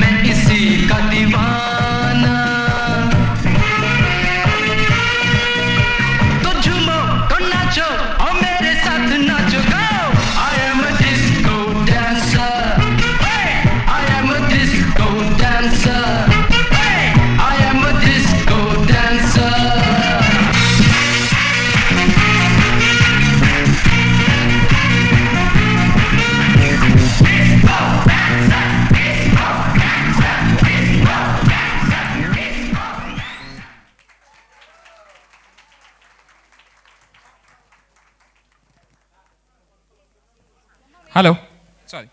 मैं इसी का दीवाना। तो झूमो तो नाचो और मेरे साथ नाचो। Go! I am a disco dancer. Hey! I am a disco dancer. Hey! I am a disco dancer.
Hello, sorry.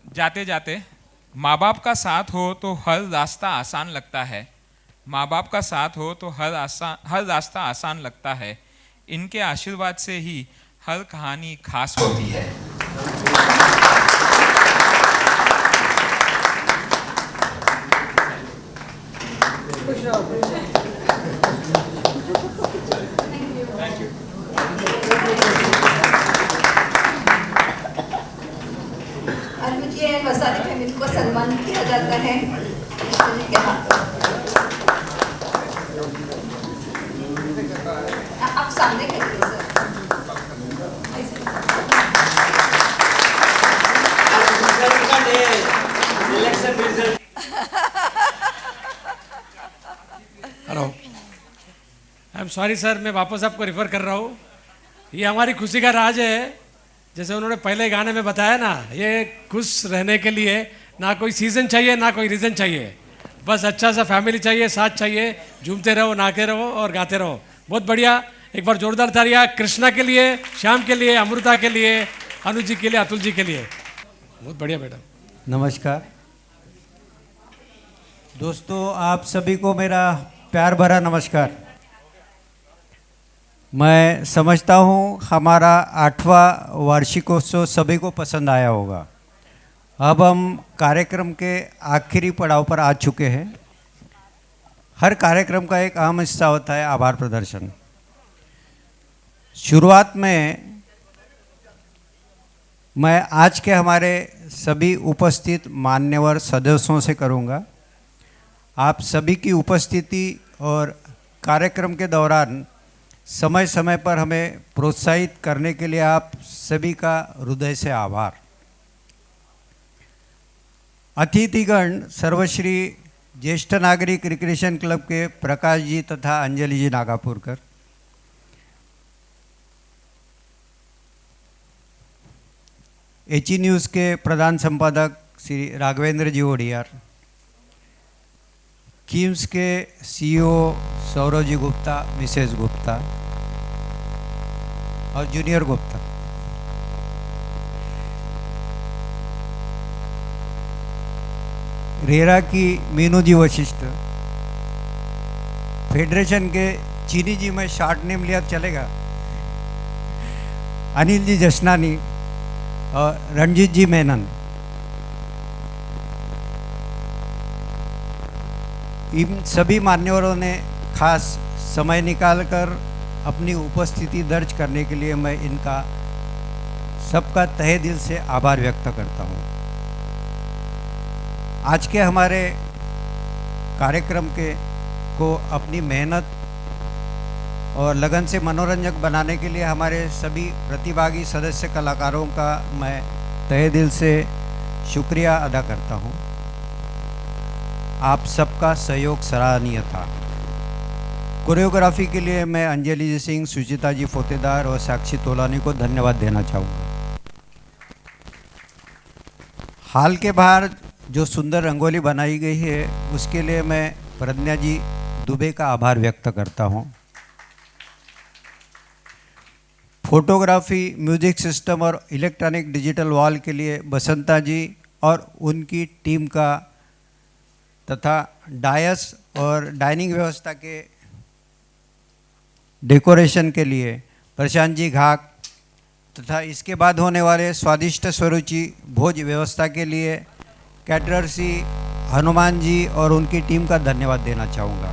जाते जाते माँ बाप का साथ हो तो हर रास्ता आसान लगता है। माँ बाप का साथ हो तो हर रास्ता आसान लगता है। इनके आशीर्वाद से ही हर कहानी खास होती है।
अनुज जी एंड वसानी फैमिली को सम्मानित किया जाता है के हाथों। आप सामने करिए sir.
Hello, I am sorry sir, मैं वापस आपको रिफ़र कर रहा हूँ। ये हमारी खुशी का राज है, जैसे उन्होंने पहले गाने में बताया ना, ये खुश रहने के लिए ना कोई सीज़न चाहिए ना कोई रीज़न चाहिए, बस अच्छा सा फैमिली चाहिए, साथ चाहिए, झूमते रहो, नाचते रहो और गाते रहो। बहुत बढ़िया, एक बार जोरदार तालियां कृष्णा के लिए, श्याम के लिए, अमृता के लिए, अनुज जी के लिए, अतुल जी के लिए। बहुत बढ़िया मैडम।
नमस्कार दोस्तों, आप सभी को मेरा प्यार भरा नमस्कार। मैं समझता हूँ हमारा 8वां वार्षिकोत्सव सभी को पसंद आया होगा। अब हम कार्यक्रम के आखिरी पड़ाव पर आ चुके हैं। हर कार्यक्रम का एक अहम हिस्सा होता है आभार प्रदर्शन। शुरुआत में मैं आज के हमारे सभी उपस्थित मान्यवर सदस्यों से करूंगा। आप सभी की उपस्थिति और कार्यक्रम के दौरान समय समय पर हमें प्रोत्साहित करने के लिए आप सभी का हृदय से आभार। अतिथिगण सर्वश्री ज्येष्ठ नागरिक रिक्रिएशन क्लब के प्रकाश जी तथा अंजलि जी नागापुरकर, एची न्यूज़ के प्रधान संपादक श्री राघवेंद्र जी ओडियार, किम्स के सीईओ सौरव जी गुप्ता, मिसेस गुप्ता और जूनियर गुप्ता, रेरा की मीनू जी वशिष्ठ, फेडरेशन के चीनी जी, में शॉर्ट नेम लिया चलेगा, अनिल जी जशनानी और रणजीत जी मेनन, इन सभी मान्यवरों ने खास समय निकालकर अपनी उपस्थिति दर्ज करने के लिए मैं इनका सबका तहे दिल से आभार व्यक्त करता हूँ। आज के हमारे कार्यक्रम को अपनी मेहनत और लगन से मनोरंजक बनाने के लिए हमारे सभी प्रतिभागी सदस्य कलाकारों का मैं तहे दिल से शुक्रिया अदा करता हूँ। आप सबका सहयोग सराहनीय था। कोरियोग्राफी के लिए मैं अंजलि जी सिंह, सुचिता जी फोतेदार और साक्षी तोलानी को धन्यवाद देना चाहूँगा। हाल के बाहर जो सुंदर रंगोली बनाई गई है उसके लिए मैं प्रज्ञा जी दुबे का आभार व्यक्त करता हूँ। फोटोग्राफी, म्यूजिक सिस्टम और इलेक्ट्रॉनिक डिजिटल वॉल के लिए बसंता जी और उनकी टीम का तथा डायस और डाइनिंग व्यवस्था के डेकोरेशन के लिए प्रशांत जी घाक तथा इसके बाद होने वाले स्वादिष्ट स्वरुचि भोज व्यवस्था के लिए कैटरर सी हनुमान जी और उनकी टीम का धन्यवाद देना चाहूँगा।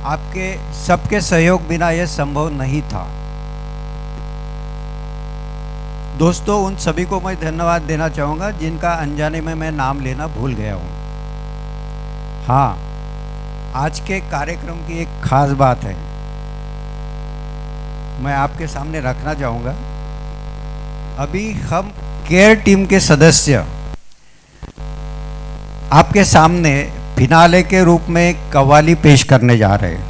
आपके सबके सहयोग बिना यह संभव नहीं था। दोस्तों, उन सभी को मैं धन्यवाद देना चाहूँगा जिनका अनजाने में मैं नाम लेना भूल गया हूँ। हाँ, आज के कार्यक्रम की एक खास बात है, मैं आपके सामने रखना चाहूँगा। अभी हम केयर टीम के सदस्य आपके सामने फिनाले के रूप में कव्वाली पेश करने जा रहे हैं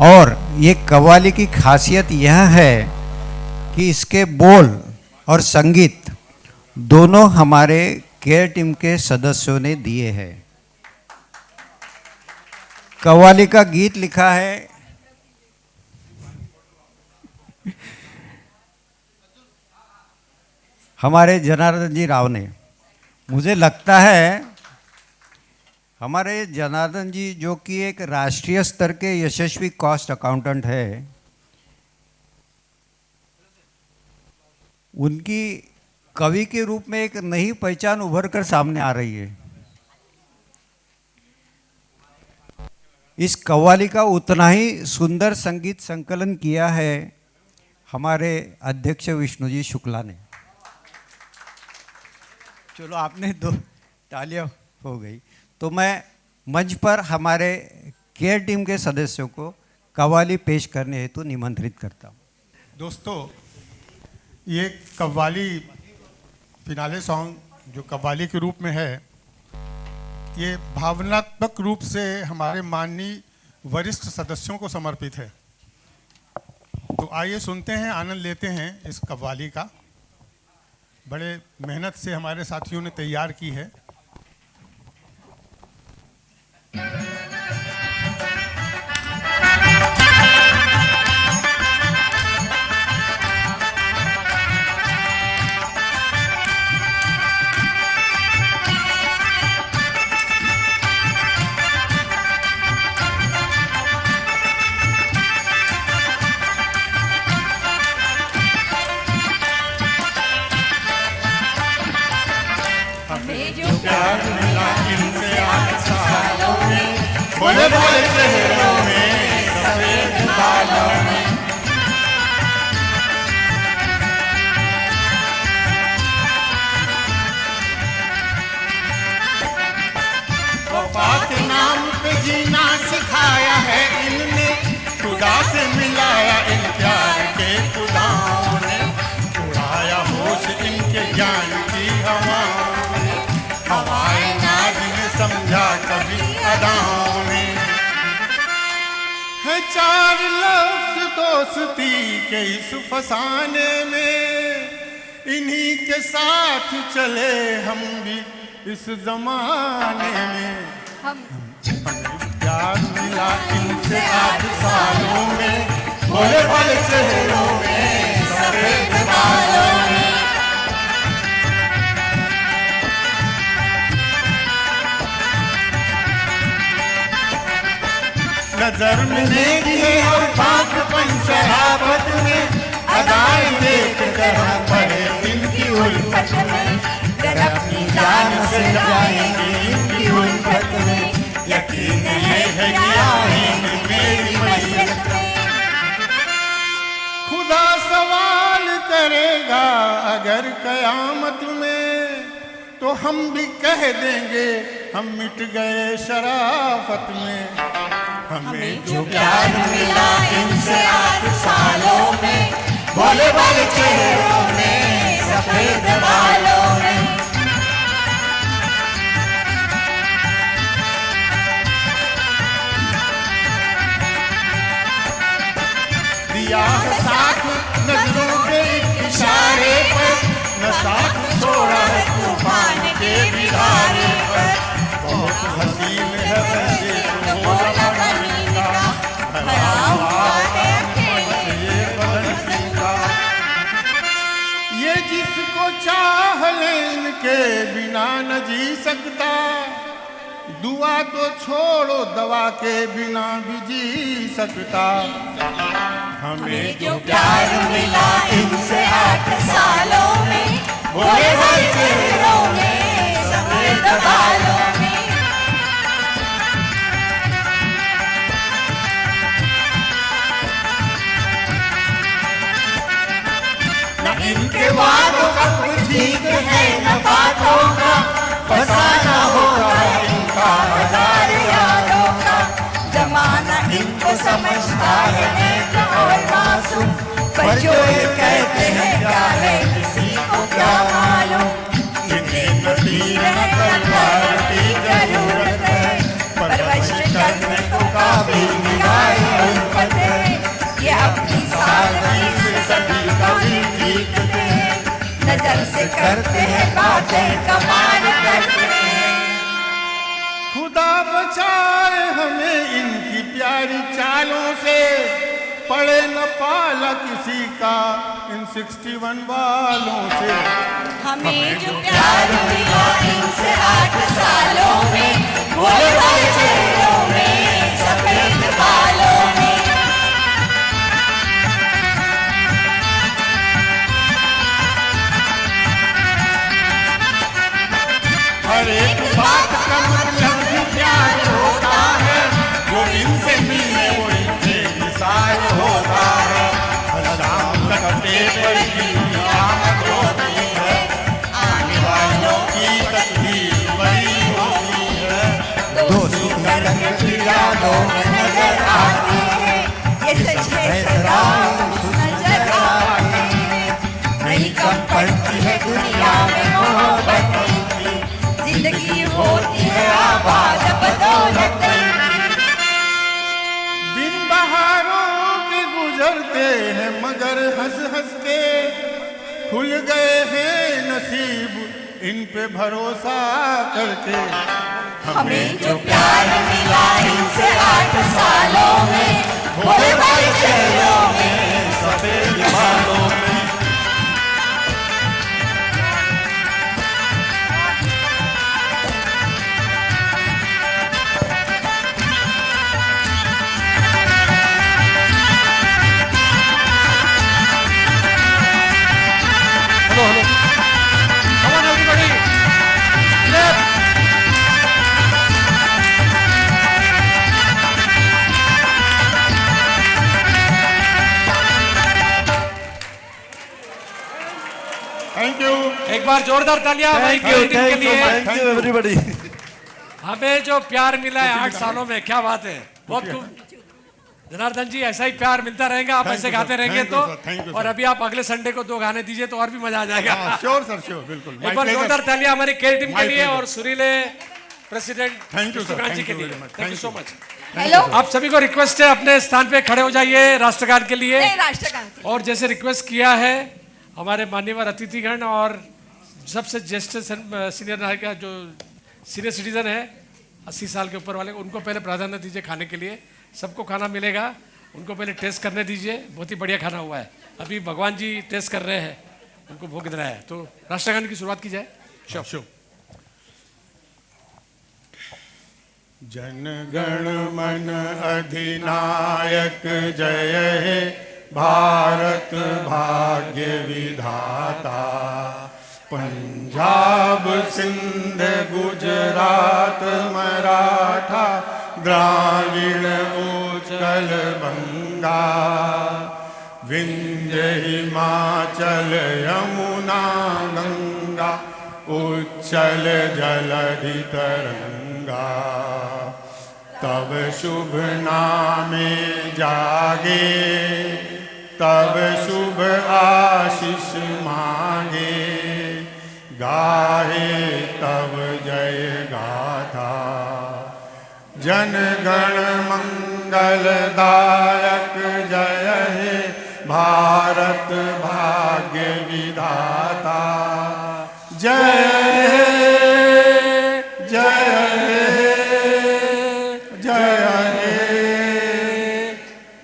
और ये कव्वाली की खासियत यह है कि इसके बोल और संगीत दोनों हमारे केयर टीम के सदस्यों ने दिए हैं। कव्वाली का गीत लिखा है हमारे जनार्दन जी राव ने। मुझे लगता है हमारे जनार्दन जी, जो कि एक राष्ट्रीय स्तर के यशस्वी कॉस्ट अकाउंटेंट है, उनकी कवि के रूप में एक नई पहचान उभर कर सामने आ रही है। इस कव्वाली का उतना ही सुंदर संगीत संकलन किया है हमारे अध्यक्ष विष्णुजी शुक्ला ने। चलो आपने दो तालियां हो गई, तो मैं मंच पर हमारे केयर टीम के सदस्यों को कव्वाली पेश करने हेतु निमंत्रित करता हूँ।
दोस्तों, ये कव्वाली फिनाले सॉन्ग जो कव्वाली के रूप में है, ये भावनात्मक रूप से हमारे माननीय वरिष्ठ सदस्यों को समर्पित है। तो आइए सुनते हैं, आनंद लेते हैं इस कव्वाली का। बड़े मेहनत से हमारे साथियों ने तैयार की है।
प्यार मिला इनसे 8 सालों में, भोले भोले चेहरों में, सफेद बालों में। वफा के नाम पे जीना सिखाया है इनने, खुदा से मिलाया इन प्यार के खुदाओं ने, उड़ाया होश इनके ज्ञान की हवाओं ने, हवाएं नाज ने समझा कभी अदाओं ने। है 4 लफ्ज़ दोस्ती के इस फसाने में, इन्हीं के साथ चले हम भी इस जमाने में। हमें प्यार मिला इनसे 8 सालों में, भोले भोले चेहरों में, सफेद बालों में। नजर में नेकी है और पाकपन शराबत में, अदाएं देख कर हम पड़े इनकी उल्फत में, डर अपनी जान से जाएंगे इनकी उल्फत में, यकीन है कि आएंगे मेरी मैयत में। खुदा सवाल करेगा अगर कयामत में, तो हम भी कह देंगे हम मिट गए शराफत में। हमें जो प्यार मिला इनसे 8 सालों में, भोले भोले चेहरों में, सफेद बालों में। दिया है साथ नजरों के इशारे पर, न साथ छोड़ा है तूफान के बिहारे पर। बहुत हसीन है वैसे तो भरा हुआ है ये बदन का। ये जिसको चाह ले इनके बिना न जी सकता, दुआ तो छोड़ो दवा के बिना भी जी सकता। हमें जो प्यार मिला इनसे 8 सालों में, भोले भोले चेहरों में, सफेद बालों में। इनके वादों का कुछ ठीक है न बातों का, फसाना होगा इनका 1000 यादों का। जमाना इनको समझता है नेक और मासूम, पर जो ये कहते हैं क्या है किसी को क्या मालूम। इन्हें तो तीर तलवार की जरूरत है, परवरिश करने को काबिल निभाई उल्फत है। ये अपनी सादगी से सभी का भी जीतते हैं, नजर से करते हैं बातें कमाल करते हैं। खुदा बचाए हमें इनकी प्यारी चालों से, पड़े न पाला किसी का इन 61 वालों से। हमें जो प्यार मिला इनसे 8 सालों में, भोले भोले चेहरों में, सफेद बालों में। हर एक बात का मतलब भी प्यार होता है, जो इन
सालों में नजर आते हैं, ये सच है सदा नजर आते हैं। नहीं कम पड़ती है दुनिया में मोहब्बत की, जिंदगी होती है आबाद बदौलत।
दिन बहारों के गुजरते हैं मगर हंस हंस के खुल गए हैं नसीब इन पे भरोसा करके।
हमें जो प्यार मिला इनसे 8 सालों में, भोले भाले चेहरों में, सफेद बालों में।
Thank you.
एक बार जोरदार तालियां हमारी टीम के लिए।
Thank you everybody.
हमें जो प्यार मिला है 8 सालों में, क्या बात है, बहुत खूब। जनार्दन जी ऐसा ही प्यार मिलता रहेगा, आप ऐसे गाते रहेंगे तो। और अभी आप अगले संडे को 2 गाने दीजिए तो और भी मजा आ जाएगा।
श्योर सर, श्योर, बिल्कुल।
एक बार जोरदार तालियां हमारी खेल टीम के लिए और सुरीले प्रेसिडेंट
थैंक यू सर,
जी
थैंक
के
यू
लिए।
Very much,
thank you so much.
Hello.
आप सभी को रिक्वेस्ट है अपने स्थान पे खड़े हो जाइए राष्ट्रगान के लिए।
नहीं, राष्ट्रगान के लिए।
और जैसे रिक्वेस्ट किया है हमारे मान्यवर अतिथिगण और सबसे ज्येष्ठ सीनियर नागरिक का जो सीनियर सिटीजन है 80 साल के ऊपर वाले, उनको पहले प्राधान्य दीजिए खाने के लिए। सबको खाना मिलेगा, उनको पहले टेस्ट करने दीजिए। बहुत ही बढ़िया खाना हुआ है, अभी भगवान जी टेस्ट कर रहे हैं, उनको भोग देना है। तो राष्ट्रगान की शुरुआत की जाए।
श्योर। जन गण मन अधिनायक जय हे भारत भाग्य विधाता। पंजाब सिंध गुजरात मराठा द्राविड़ उत्कल बंगा। विंध्य हिमाचल यमुना गंगा उच्चल जलधि तरंगा। तब शुभ नामे जागे, तब शुभ आशीष मांगे। गाहे तब जय गाथा। जन गण मंगलदायक जय हे भारत भाग्य विधाता। जय हे, जय हे, जय हे,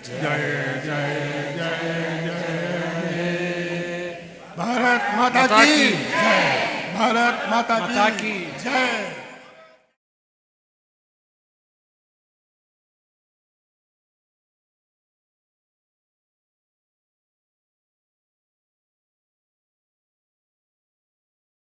जय जय जय जय हे। भारत माता की जय, भारत माता की जय।